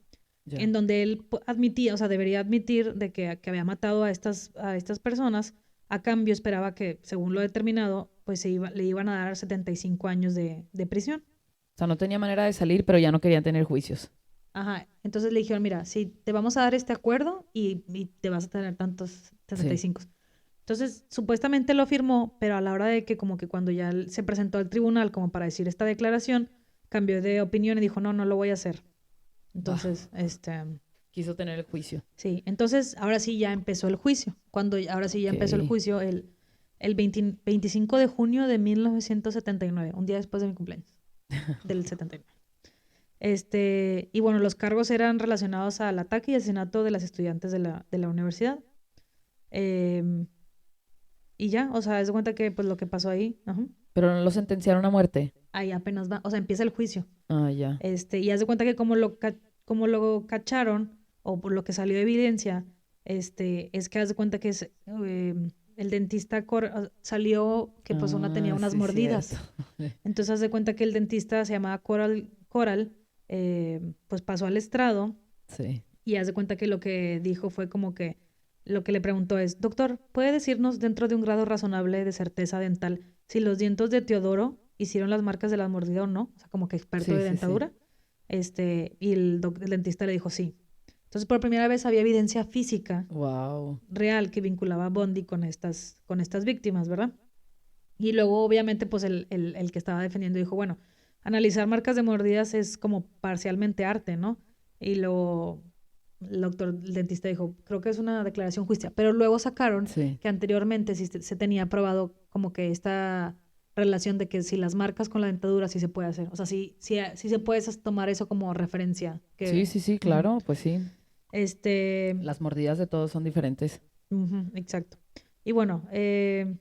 en donde él admitía, o sea, debería admitir de que había matado a estas personas. A cambio esperaba que, según lo determinado, pues le iban a dar 75 años de prisión. O sea, no tenía manera de salir, pero ya no querían tener juicios. Ajá, entonces le dijeron, mira, si te vamos a dar este acuerdo y te vas a tener tantos 75. Entonces, supuestamente lo firmó, pero a la hora de que como que cuando ya se presentó al tribunal como para decir esta declaración, cambió de opinión y dijo, no lo voy a hacer. Entonces, quiso tener el juicio. Sí, entonces ahora sí ya empezó el juicio. Ahora sí ya empezó el juicio, el 25 de junio de 1979, un día después de mi cumpleaños, del 79. Y bueno, los cargos eran relacionados al ataque y asesinato de las estudiantes de la universidad. Y ya, o sea, haz de cuenta que pues lo que pasó ahí. Ajá. Pero no lo sentenciaron a muerte. Ahí apenas va, o sea, empieza el juicio. Ah, ya. Y haz de cuenta que como lo cacharon, o por lo que salió de evidencia, es que haz de cuenta que el dentista salió que pues una tenía unas sí, mordidas. Entonces haz de cuenta que el dentista se llamaba Coral, pues pasó al estrado. Sí. Y haz de cuenta que lo que dijo fue como que lo que le preguntó es, doctor, ¿puede decirnos dentro de un grado razonable de certeza dental si los dientes de Teodoro hicieron las marcas de la mordida o no? O sea, como que experto de dentadura. Y el dentista le dijo sí. Entonces, por primera vez había evidencia física real que vinculaba a Bundy con estas víctimas, ¿verdad? Y luego, obviamente, pues el que estaba defendiendo dijo, bueno, analizar marcas de mordidas es como parcialmente arte, ¿no? Y el dentista dijo, creo que es una declaración justa, pero luego sacaron que anteriormente sí se tenía probado como que esta relación de que si las marcas con la dentadura sí se puede hacer, o sea, sí se puede tomar eso como referencia. Sí, claro, pues sí. Las mordidas de todos son diferentes. Exacto. Y bueno, y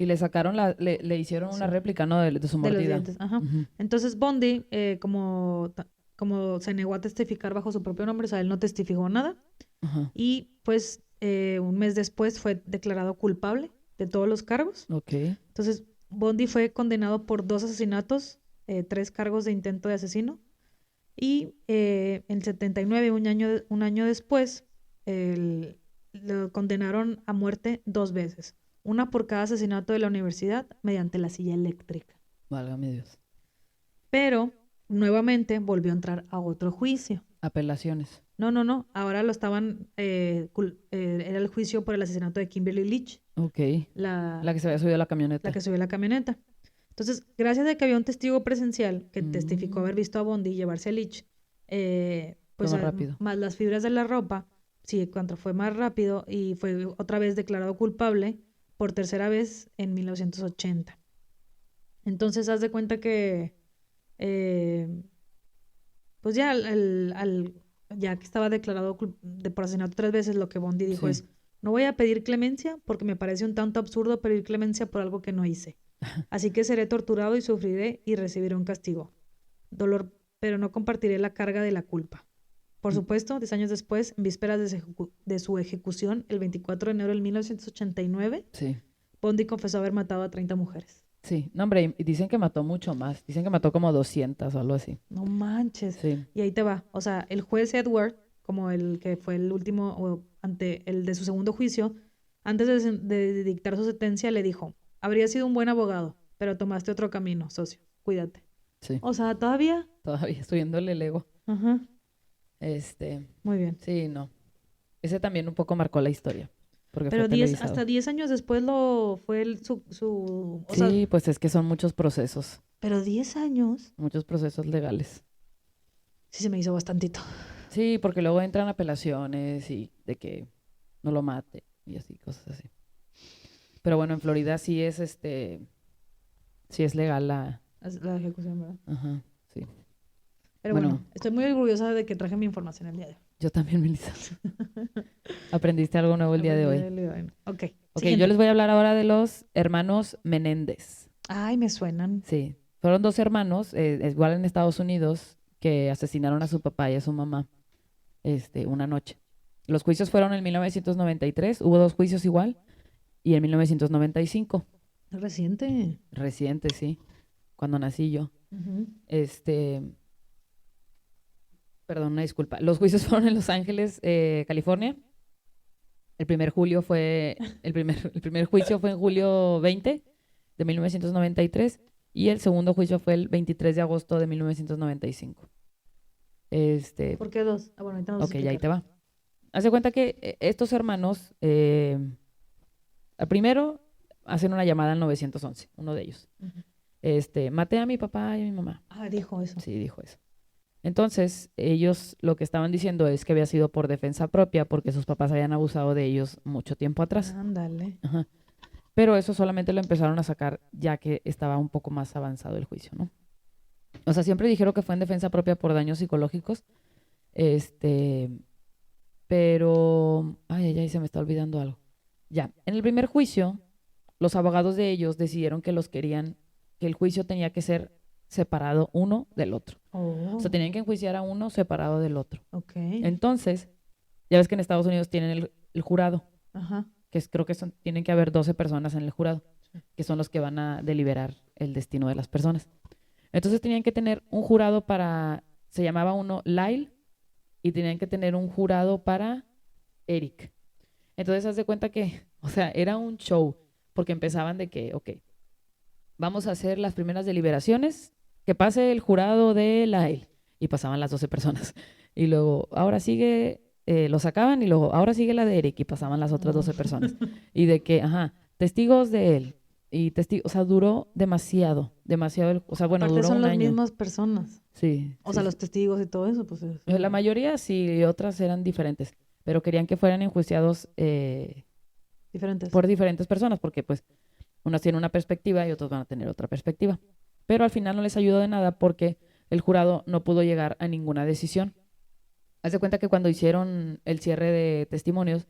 le sacaron le hicieron una réplica, ¿no? De su mordida. De los dientes, ajá. Entonces Bundy, como se negó a testificar bajo su propio nombre, o sea, él no testificó nada. Ajá. Y pues un mes después fue declarado culpable de todos los cargos. Okay. Entonces Bundy fue condenado por 2 asesinatos, 3 cargos de intento de asesino. Y en 79, un año después, lo condenaron a muerte 2 veces. Una por cada asesinato de la universidad mediante la silla eléctrica. Válgame Dios. Pero nuevamente volvió a entrar a otro juicio. Apelaciones. No. Ahora lo estaban... era el juicio por el asesinato de Kimberly Leach. Ok. La que se había subido a la camioneta. La que subió a la camioneta. Entonces, gracias a que había un testigo presencial que testificó haber visto a Bundy llevarse a Leach, pues más rápido. Más las fibras de la ropa, sí, cuando fue más rápido y fue otra vez declarado culpable por tercera vez en 1980. Entonces, haz de cuenta que, pues ya ya que estaba declarado por asesinato 3 veces, lo que Bundy dijo es, no voy a pedir clemencia porque me parece un tanto absurdo pedir clemencia por algo que no hice. Así que seré torturado y sufriré y recibiré un castigo. Dolor, pero no compartiré la carga de la culpa. Por supuesto, 10 años después, en vísperas de su ejecución, el 24 de enero de 1989, Bundy confesó haber matado a 30 mujeres. Sí, no, hombre, y dicen que mató mucho más. Dicen que mató como 200 o algo así. No manches. Sí. Y ahí te va. O sea, el juez Edward, como el que fue el último, o ante el de su segundo juicio, antes de dictar su sentencia, le dijo, habría sido un buen abogado, pero tomaste otro camino, socio. Cuídate. Sí. O sea, ¿todavía? Todavía estoy viéndole el ego. Ajá. Muy bien. Sí, no. Ese también un poco marcó la historia. Pero hasta 10 años después fue su sí, pues es que son muchos procesos. Pero 10 años. Muchos procesos legales. Sí, se me hizo bastantito. Sí, porque luego entran apelaciones y de que no lo mate y así, cosas así. Pero bueno, en Florida sí es sí es legal la ejecución, ¿verdad? Ajá, sí. Pero bueno, estoy muy orgullosa de que traje mi información el día de hoy. Yo también, Melissa. Aprendiste algo nuevo el día de hoy. Ok, yo les voy a hablar ahora de los hermanos Menéndez. Ay, me suenan. Sí, fueron 2 hermanos, igual en Estados Unidos, que asesinaron a su papá y a su mamá una noche. Los juicios fueron en 1993, hubo 2 juicios igual, y en 1995. Reciente. Reciente, sí, cuando nací yo. Perdón, una disculpa. Los juicios fueron en Los Ángeles, California. El primer juicio fue en julio 20 de 1993 y el segundo juicio fue el 23 de agosto de 1995. ¿Por qué 2? Ah, bueno, ahorita nos ya ahí te va. Haz de cuenta que estos hermanos, al primero hacen una llamada al 911, uno de ellos. Maté a mi papá y a mi mamá. Ah, dijo eso. Sí, dijo eso. Entonces, ellos lo que estaban diciendo es que había sido por defensa propia porque sus papás habían abusado de ellos mucho tiempo atrás. Ándale. Ajá. Pero eso solamente lo empezaron a sacar ya que estaba un poco más avanzado el juicio, ¿no? O sea, siempre dijeron que fue en defensa propia por daños psicológicos. Pero... Ay, se me está olvidando algo. Ya, en el primer juicio, los abogados de ellos decidieron que los querían, que el juicio tenía que ser separado uno del otro. O sea, tenían que enjuiciar a uno separado del otro. Okay. Entonces, ya ves que en Estados Unidos tienen el jurado. Ajá. Que creo que tienen que haber 12 personas en el jurado, que son los que van a deliberar el destino de las personas. Entonces tenían que tener un jurado para, se llamaba uno Lyle, y tenían que tener un jurado para Eric. Entonces haz de cuenta que, o sea, era un show, porque empezaban de que, ok, vamos a hacer las primeras deliberaciones, que pase el jurado de Lyle, y pasaban las 12 personas. Y luego, ahora sigue, lo sacaban, y luego, ahora sigue la de Eric, y pasaban las otras 12 personas. Y de que, testigos de él, y o sea, duró demasiado, o sea, bueno, Aparte duró son un las año. mismas personas. Sí. O sea, los testigos y todo eso, pues. La mayoría sí, y otras eran diferentes, pero querían que fueran enjuiciados diferentes. Por diferentes personas, porque pues unas tienen una perspectiva y otros van a tener otra perspectiva. Pero al final no les ayudó de nada porque el jurado no pudo llegar a ninguna decisión. Haz de cuenta que cuando hicieron el cierre de testimonios,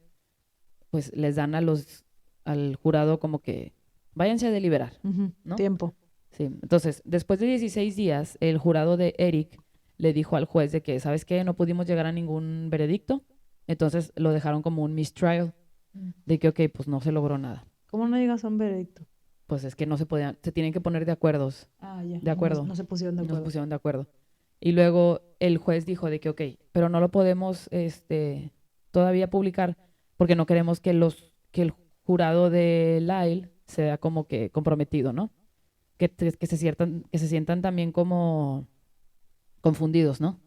pues les dan al jurado como que váyanse a deliberar, ¿no? Tiempo. Sí, entonces, después de 16 días, el jurado de Eric le dijo al juez de que, ¿sabes qué? No pudimos llegar a ningún veredicto, entonces lo dejaron como un mistrial, de que, ok, pues no se logró nada. ¿Cómo no llegas a un veredicto? Pues es que no se podían, se tienen que poner de acuerdos. Ya. De acuerdo. No se pusieron de acuerdo. No se pusieron de acuerdo. Y luego el juez dijo de que, ok, pero no lo podemos todavía publicar porque no queremos que el jurado de Lyle sea como que comprometido, ¿no? Que se sientan también como confundidos, ¿no?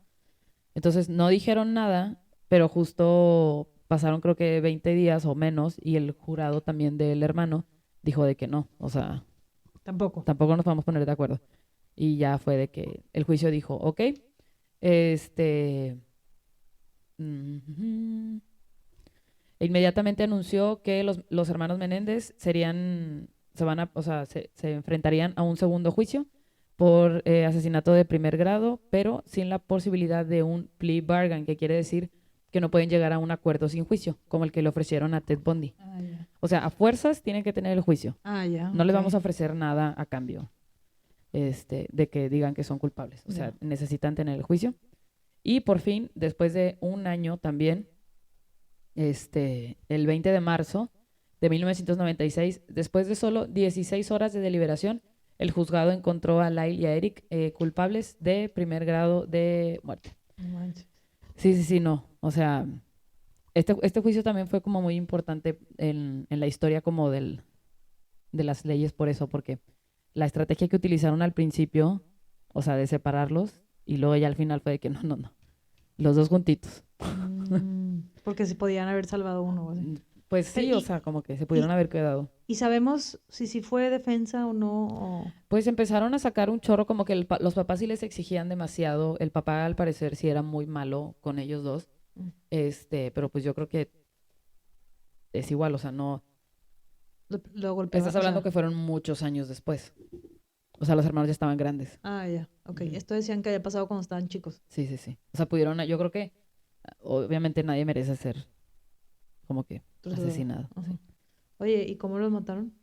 Entonces no dijeron nada, pero justo pasaron creo que 20 días o menos y el jurado también del hermano dijo de que no, o sea, tampoco nos vamos a poner de acuerdo. Y ya fue de que el juicio dijo, ok, inmediatamente anunció que los hermanos Menéndez se enfrentarían a un segundo juicio por asesinato de primer grado, pero sin la posibilidad de un plea bargain, que quiere decir que no pueden llegar a un acuerdo sin juicio, como el que le ofrecieron a Ted Bundy. O sea, a fuerzas tienen que tener el juicio. No les vamos a ofrecer nada a cambio de que digan que son culpables. O sea, necesitan tener el juicio. Y por fin, después de un año también, el 20 de marzo de 1996, después de solo 16 horas de deliberación, el juzgado encontró a Lyle y a Eric culpables de primer grado de muerte. Sí, no. O sea, este juicio también fue como muy importante en la historia como de las leyes por eso, porque la estrategia que utilizaron al principio, o sea, de separarlos, y luego ya al final fue de que no. Los dos juntitos. Porque se podían haber salvado uno. Pues sí, o sea, como que se pudieron haber quedado. ¿Y sabemos si fue defensa o no? Pues empezaron a sacar un chorro, como que los papás sí les exigían demasiado. El papá, al parecer, sí era muy malo con ellos dos. Pero pues yo creo que es igual, o sea, no... Lo golpearon. Estás hablando que fueron muchos años después. O sea, los hermanos ya estaban grandes. Ya. Ok. Esto decían que había pasado cuando estaban chicos. Sí. O sea, yo creo que obviamente nadie merece ser como que asesinado. Sí. Oye, ¿y cómo los mataron?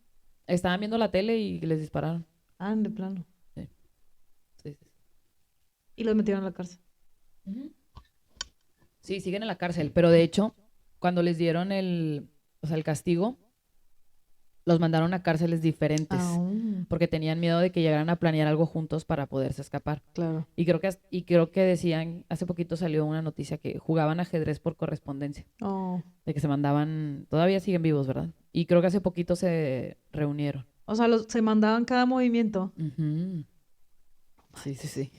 Estaban viendo la tele y les dispararon. De plano. Sí. Y los metieron a la cárcel. Sí, siguen en la cárcel, pero de hecho, cuando les dieron el castigo, los mandaron a cárceles diferentes porque tenían miedo de que llegaran a planear algo juntos para poderse escapar. Claro. Y creo que decían, hace poquito salió una noticia que jugaban ajedrez por correspondencia. De que se mandaban, todavía siguen vivos, ¿verdad? Y creo que hace poquito se reunieron. O sea, se mandaban cada movimiento. Sí.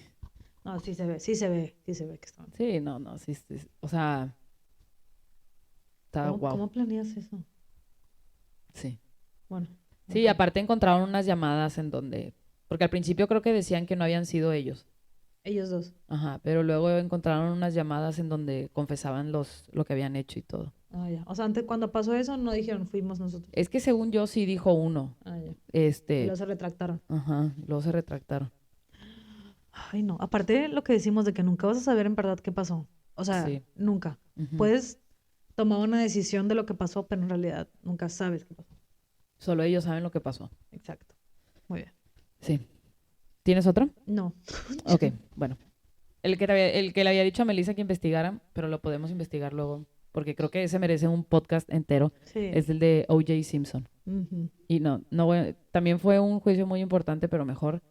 No, sí se ve que estaban. Sí, no, sí. O sea, está guau. ¿Cómo planeas eso? Sí. Bueno. Sí, aparte encontraron unas llamadas en donde... Porque al principio creo que decían que no habían sido ellos. Ellos dos. Ajá, pero luego encontraron unas llamadas en donde confesaban lo que habían hecho y todo. Ah, ya. O sea, antes cuando pasó eso no dijeron fuimos nosotros. Es que según yo sí dijo uno. Ah, ya. Y Este, luego se retractaron. ajá, luego se retractaron. Ay, no. Aparte lo que decimos de que nunca vas a saber en verdad qué pasó. O sea, Sí. nunca. Ujú. Puedes tomar una decisión de lo que pasó, pero en realidad nunca sabes qué pasó. Solo ellos saben lo que pasó. Exacto. Muy bien. Sí. ¿Tienes otro? No. Ok, bueno. El que le había dicho a Melissa que investigara, pero lo podemos investigar luego, porque creo que ese merece un podcast entero, Sí. es el de O.J. Simpson. Ujú. Y también fue un juicio muy importante, pero mejor.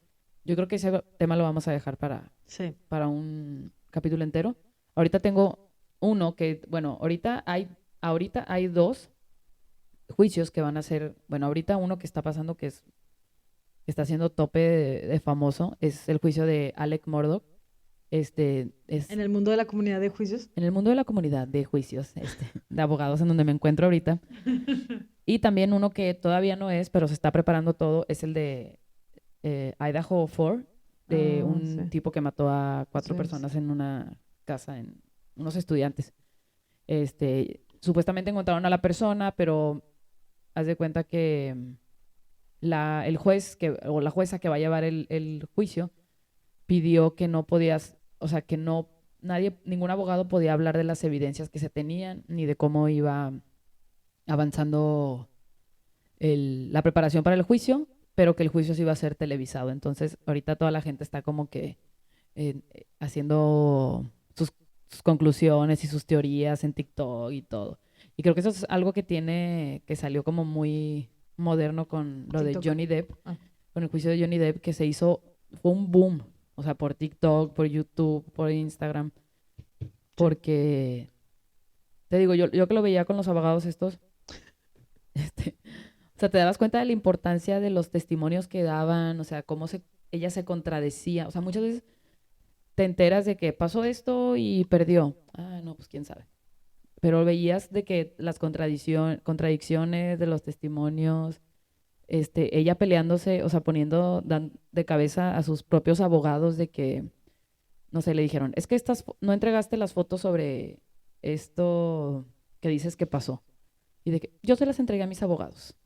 Yo creo que ese tema lo vamos a dejar Sí. para un capítulo entero. Ahorita tengo uno que, bueno, ahorita hay dos juicios que van a ser, bueno, ahorita uno que está pasando que está haciendo tope de famoso, es el juicio de Alec Murdaugh. Es En el mundo de la comunidad de juicios. en el mundo de la comunidad de juicios, de abogados en donde me encuentro ahorita. Y también uno que todavía no es, pero se está preparando todo, es el de Idaho 4, de un Sí. tipo que mató a 4 Sí, personas en una casa, en unos estudiantes. Supuestamente encontraron a la persona, pero haz de cuenta que el juez o la jueza que va a llevar el juicio pidió que no podías, o sea, que no, ningún abogado podía hablar de las evidencias que se tenían, ni de cómo iba avanzando la preparación para el juicio, pero que el juicio sí iba a ser televisado. Entonces, ahorita toda la gente está como que haciendo sus conclusiones y sus teorías en TikTok y todo. Y creo que eso es algo que salió como muy moderno con lo de TikTok. Johnny Depp, Ah. con el juicio de Johnny Depp, que fue un boom, o sea, por TikTok, por YouTube, por Instagram, porque, te digo, yo que lo veía con los abogados estos, o sea, te dabas cuenta de la importancia de los testimonios que daban, o sea, ella se contradecía, o sea, muchas veces te enteras de que pasó esto y perdió. Ah, no, pues quién sabe. Pero veías de que las contradicciones de los testimonios, ella peleándose, o sea, poniendo de cabeza a sus propios abogados de que, no sé, le dijeron, es que no entregaste las fotos sobre esto que dices que pasó. Y de que yo se las entregué a mis abogados.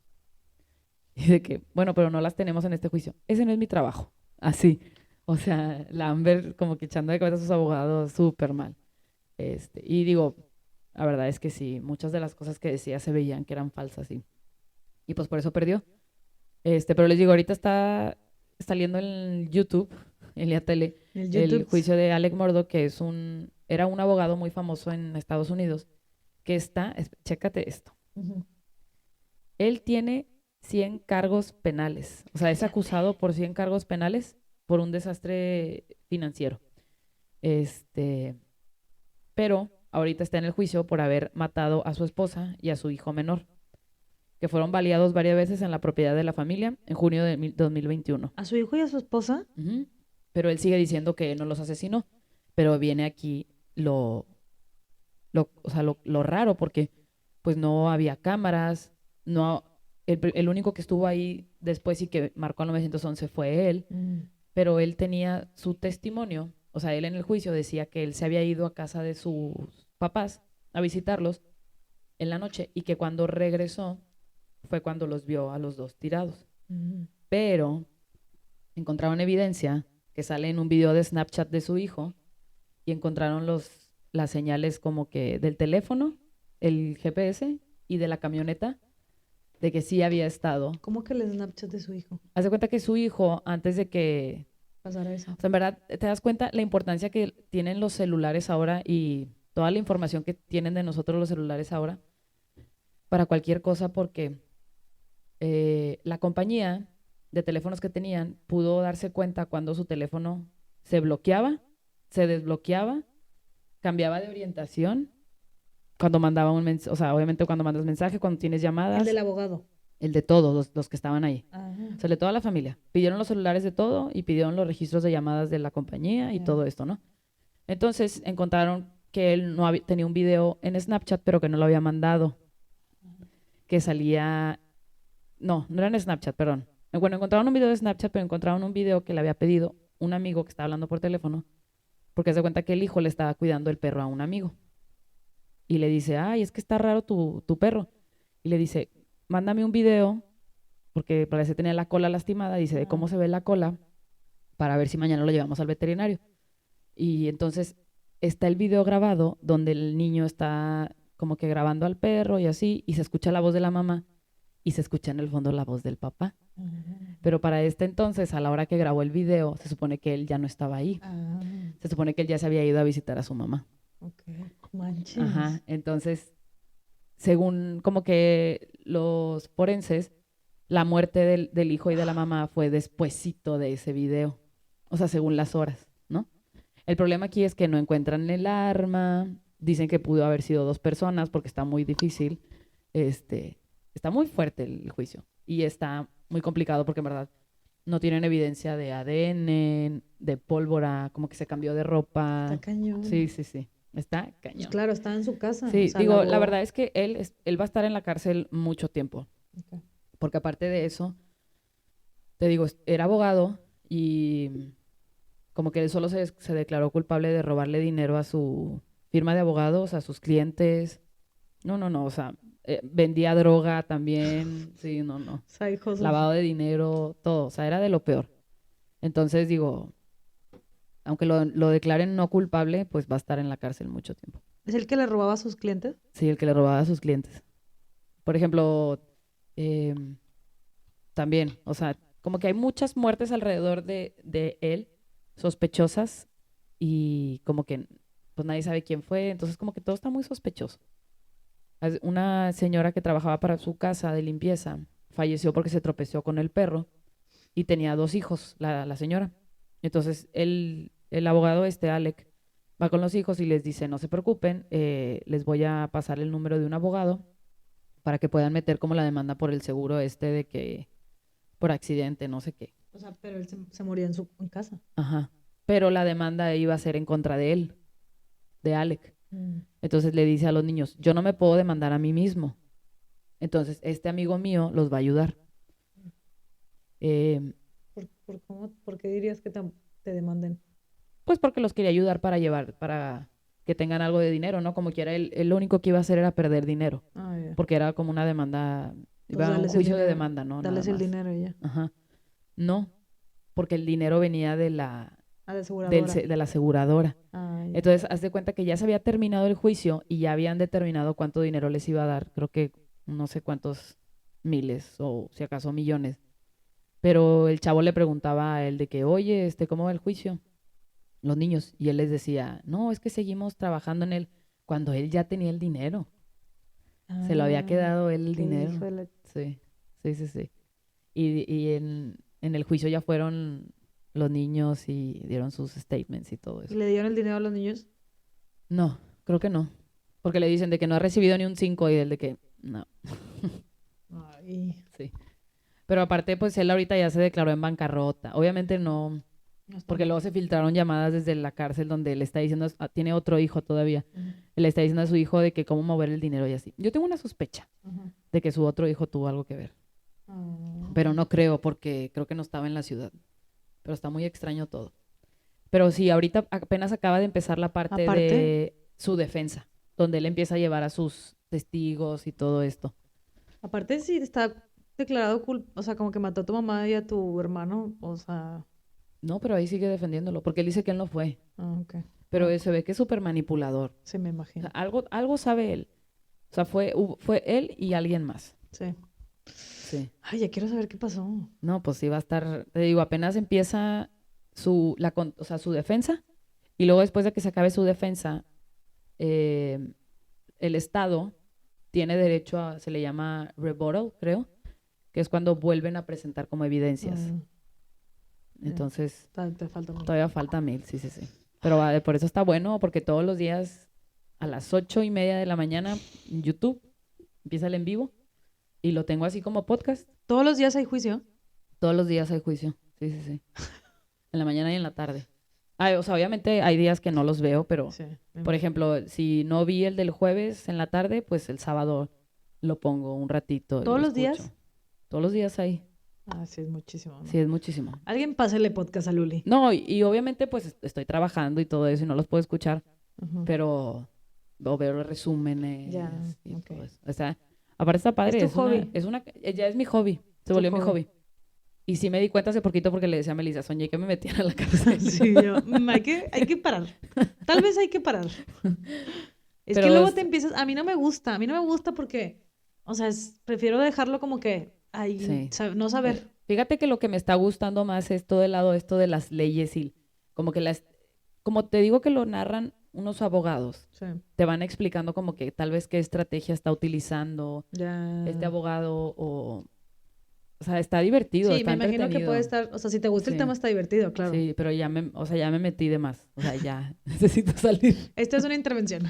Y de que, bueno, pero no las tenemos en este juicio. Ese no es mi trabajo. Así. O sea, la Amber como que echando de cabeza a sus abogados súper mal. Y digo, la verdad es que sí, muchas de las cosas que decía se veían que eran falsas, sí. Y pues por eso perdió. Pero les digo, ahorita está saliendo en YouTube, en la tele, el juicio de Alec Murdaugh, que era un abogado muy famoso en Estados Unidos, que chécate esto. Ujú. Él tiene 100 cargos penales. O sea, es acusado por 100 cargos penales por un desastre financiero. Pero ahorita está en el juicio por haber matado a su esposa y a su hijo menor, que fueron baleados varias veces en la propiedad de la familia en junio de 2021. ¿A su hijo y a su esposa? Ujú. Pero él sigue diciendo que no los asesinó. Pero viene aquí o sea, lo raro, porque pues no había cámaras, no, el único que estuvo ahí después y que marcó al 911 fue él, pero él tenía su testimonio, o sea, él en el juicio decía que él se había ido a casa de sus papás a visitarlos en la noche y que cuando regresó fue cuando los vio a los dos tirados. Pero encontraron evidencia que sale en un video de Snapchat de su hijo y encontraron las señales como que del teléfono, el GPS y de la camioneta, de que sí había estado. ¿Cómo que el Snapchat de su hijo? Haz de cuenta que su hijo, antes de que pasara eso. O sea, en verdad, te das cuenta la importancia que tienen los celulares ahora y toda la información que tienen de nosotros los celulares ahora para cualquier cosa, porque la compañía de teléfonos que tenían pudo darse cuenta cuando su teléfono se bloqueaba, se desbloqueaba, cambiaba de orientación, cuando mandaba un mensaje, o sea, obviamente cuando mandas mensaje, cuando tienes llamadas. El del abogado. El de todos los que estaban ahí. Ajá. O sea, de toda la familia. Pidieron los celulares de todo y pidieron los registros de llamadas de la compañía y todo esto, ¿no? Entonces encontraron que él no tenía un video en Snapchat, pero que no lo había mandado. Que salía... No era en Snapchat, perdón. Bueno, encontraron un video de Snapchat, pero encontraron un video que le había pedido un amigo que estaba hablando por teléfono porque se cuenta que el hijo le estaba cuidando el perro a un amigo. Y le dice, ay, es que está raro tu perro. Y le dice, mándame un video, porque parece tener la cola lastimada, dice, de cómo se ve la cola, para ver si mañana lo llevamos al veterinario. Y entonces está el video grabado donde el niño está como que grabando al perro y así, y se escucha la voz de la mamá y se escucha en el fondo la voz del papá. Pero para este entonces, a la hora que grabó el video, se supone que él ya no estaba ahí. Se supone que él ya se había ido a visitar a su mamá. Ok, manches. Ajá, entonces, según como que los forenses, la muerte del hijo y de la mamá fue despuesito de ese video. O sea, según las horas, ¿no? El problema aquí es que no encuentran el arma, dicen que pudo haber sido 2 personas porque está muy difícil, está muy fuerte el juicio y está muy complicado porque en verdad no tienen evidencia de ADN, de pólvora, como que se cambió de ropa. Está cañón. Sí, está cañón. Pues claro, está en su casa. Sí, o sea, digo, la verdad es que él va a estar en la cárcel mucho tiempo. Okay. Porque aparte de eso, te digo, era abogado y como que él solo se declaró culpable de robarle dinero a su firma de abogados, a sus clientes. No, o sea, vendía droga también, sí, no. Lavado de dinero, todo, o sea, era de lo peor. Entonces digo, aunque lo declaren no culpable, pues va a estar en la cárcel mucho tiempo. ¿Es el que le robaba a sus clientes? Sí, el que le robaba a sus clientes. Por ejemplo, también, o sea, como que hay muchas muertes alrededor de él, sospechosas, y como que pues nadie sabe quién fue, entonces como que todo está muy sospechoso. Una señora que trabajaba para su casa de limpieza falleció porque se tropezó con el perro y tenía 2 hijos, la señora. Entonces el abogado Alec, va con los hijos y les dice, no se preocupen, les voy a pasar el número de un abogado para que puedan meter como la demanda por el seguro de que por accidente, no sé qué. O sea, pero él se murió en casa. Ajá. Pero la demanda iba a ser en contra de él, de Alec. Entonces le dice a los niños, yo no me puedo demandar a mí mismo. Entonces este amigo mío los va a ayudar. ¿Por qué dirías que te demanden? Pues porque los quería ayudar para que tengan algo de dinero, ¿no? Como quiera, él lo único que iba a hacer era perder dinero. Yeah. Porque era como una demanda, iba a un juicio de demanda, ¿no? Dales el dinero y ya. Ajá. No, porque el dinero venía de la aseguradora. de la aseguradora. Yeah. Entonces, haz de cuenta que ya se había terminado el juicio y ya habían determinado cuánto dinero les iba a dar. Creo que no sé cuántos miles o si acaso millones. Pero el chavo le preguntaba a él de que, oye, ¿cómo va el juicio? Los niños. Y él les decía, no, es que seguimos trabajando en él cuando él ya tenía el dinero. Se lo había quedado él el dinero. Sí. Y en el juicio ya fueron los niños y dieron sus statements y todo eso. ¿Y le dieron el dinero a los niños? No, creo que no. Porque le dicen de que no ha recibido ni un 5 y él de que no. Ay. Sí. Pero aparte, pues él ahorita ya se declaró en bancarrota. Obviamente no, porque luego se filtraron llamadas desde la cárcel donde él está diciendo, tiene otro hijo todavía. Él le está diciendo a su hijo de que cómo mover el dinero y así. Yo tengo una sospecha de que su otro hijo tuvo algo que ver. Pero no creo, porque creo que no estaba en la ciudad. Pero está muy extraño todo. Pero sí, ahorita apenas acaba de empezar la parte de su defensa, donde él empieza a llevar a sus testigos y todo esto. Aparte, sí, está declarado o sea, como que mató a tu mamá y a tu hermano, o sea... No, pero ahí sigue defendiéndolo, porque él dice que él no fue. Ok. Pero se ve que es súper manipulador. Sí, me imagino. O sea, algo sabe él. O sea, fue él y alguien más. Sí. Sí. Ay, ya quiero saber qué pasó. No, pues sí va a estar, te digo, apenas empieza su defensa, y luego después de que se acabe su defensa, el Estado tiene derecho a, se le llama rebuttal, creo, que es cuando vuelven a presentar como evidencias. Entonces, todavía falta 1000, sí. Pero por eso está bueno, porque todos los días a las 8:30 de la mañana en YouTube empieza el en vivo y lo tengo así como podcast. ¿Todos los días hay juicio? Todos los días hay juicio, sí. En la mañana y en la tarde. O sea, obviamente hay días que no los veo, pero, sí, por ejemplo, si no vi el del jueves en la tarde, pues el sábado lo pongo un ratito. ¿Todos los días? Todos los días hay. Ah, sí, es muchísimo, ¿no? Sí, es muchísimo. Alguien pásale podcast a Luli. No, y obviamente pues estoy trabajando y todo eso y no los puedo escuchar, pero o veo los resúmenes y todo eso. O sea, aparte está padre. ¿Es tu hobby? Ya es mi hobby, se volvió mi hobby. Y sí me di cuenta hace poquito porque le decía a Melissa, soñé que me metían a la cárcel. Sí, hay que parar. Tal vez hay que parar. Es pero que luego te empiezas, a mí no me gusta porque, o sea, prefiero dejarlo como que, no saber. Fíjate que lo que me está gustando más es todo el lado esto de las leyes y como que como te digo que lo narran unos abogados, te van explicando como que tal vez qué estrategia está utilizando este abogado o sea, está divertido, sí, me imagino que puede estar, o sea, si te gusta el tema está divertido, claro. Sí, pero ya me metí de más, o sea, ya necesito salir. Esto es una intervención.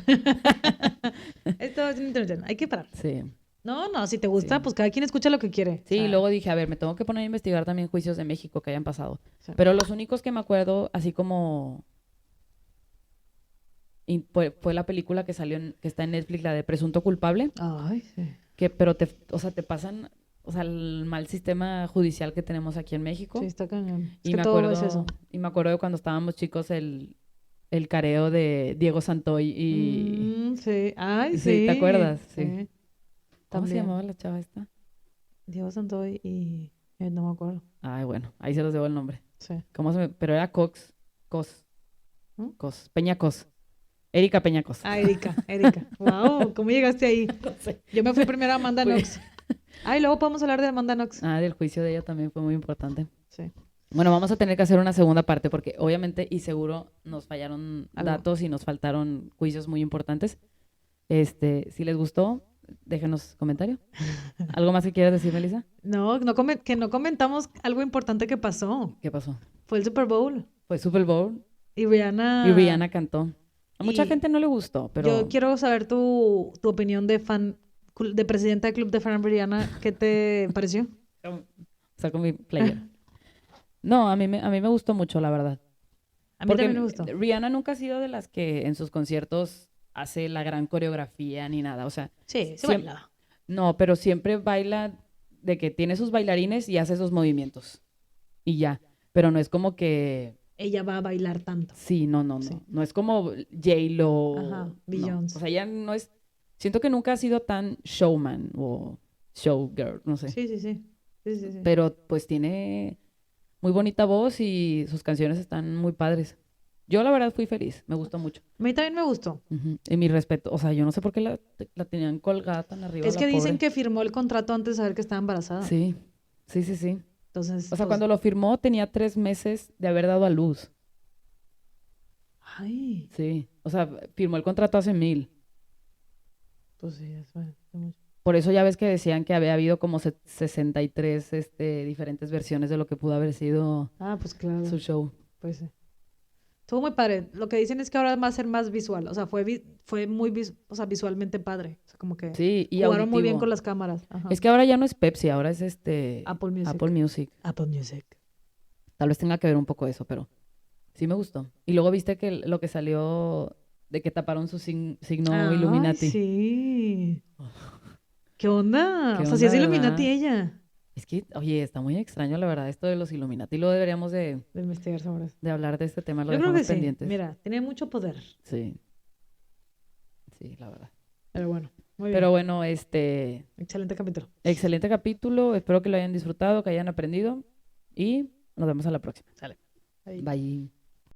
Esto es una intervención, hay que parar. Sí. No, si te gusta, pues cada quien escucha lo que quiere. Sí, y luego dije, a ver, me tengo que poner a investigar también juicios de México que hayan pasado. Sí. Pero los únicos que me acuerdo, así como fue la película que salió, que está en Netflix, la de Presunto Culpable. Ay, sí. Pero te pasan, o sea, el mal sistema judicial que tenemos aquí en México. Sí, está cañón. Y me acuerdo, es eso. Y me acuerdo de cuando estábamos chicos el careo de Diego Santoy y... sí, ay, sí. ¿Te acuerdas? Sí. ¿Cómo También. se llamaba la chava esta? Diego Santoy y... no me acuerdo. Ay, bueno, ahí se los debo el nombre. Sí. Pero era Cos. Peña Cos. Erika Peña Cos. Ah, Erika. Wow, ¿cómo llegaste ahí? No sé. Yo me fui primero a Amanda Knox. Luego podemos hablar de Amanda Knox. Del juicio de ella también fue muy importante. Sí. Bueno, vamos a tener que hacer una segunda parte porque obviamente y seguro nos fallaron datos y nos faltaron juicios muy importantes. Si les gustó, déjenos comentario. ¿Algo más que quieras decir, Melissa? No, que no comentamos algo importante que pasó. ¿Qué pasó? Fue el Super Bowl. Fue Super Bowl. Y Rihanna cantó. A mucha gente no le gustó, pero... Yo quiero saber tu opinión de presidenta del club de fan Rihanna. ¿Qué te pareció? Saco mi player. No, a mí me gustó mucho, la verdad. A mí también me gustó. Rihanna nunca ha sido de las que en sus conciertos hace la gran coreografía ni nada, o sea... Sí, se baila. No, pero siempre baila de que tiene sus bailarines y hace esos movimientos. Y ya. Pero no es como que... Ella va a bailar tanto. Sí, no. Sí. No es como J-Lo. Ajá, Beyoncé. No. O sea, ella no es... Siento que nunca ha sido tan showman o showgirl, no sé. Sí. Pero pues tiene muy bonita voz y sus canciones están muy padres. Yo la verdad fui feliz, me gustó mucho. A mí también me gustó. Y mi respeto, o sea, yo no sé por qué la tenían colgada tan arriba. Es que dicen que firmó el contrato antes de saber que estaba embarazada. Sí. Entonces, o sea, cuando lo firmó tenía 3 meses de haber dado a luz. Ay. Sí, o sea, firmó el contrato hace 1000. Pues sí, eso es mucho. Por eso ya ves que decían que había habido como 63 diferentes versiones de lo que pudo haber sido pues claro. Su show. Pues sí. Estuvo muy padre. Lo que dicen es que ahora va a ser más visual. O sea, fue muy visualmente padre. O sea, como que sí, y jugaron auditivo. muy bien con las cámaras. Ajá. Es que ahora ya no es Pepsi, ahora es Apple Music. Apple Music. Tal vez tenga que ver un poco eso, pero sí me gustó. Y luego viste que lo que salió de que taparon su signo Illuminati. Sí. ¿Qué onda? O sea, si es Illuminati ella. Es que, oye, está muy extraño la verdad esto de los Illuminati. Luego deberíamos de investigar sobre eso. De hablar de este tema. Yo creo que pendientes. Sí. Mira, tiene mucho poder. Sí, la verdad. Pero bueno, muy bien. Pero bueno, excelente capítulo. Excelente capítulo. Espero que lo hayan disfrutado, que hayan aprendido. Y nos vemos a la próxima. Sale. Bye.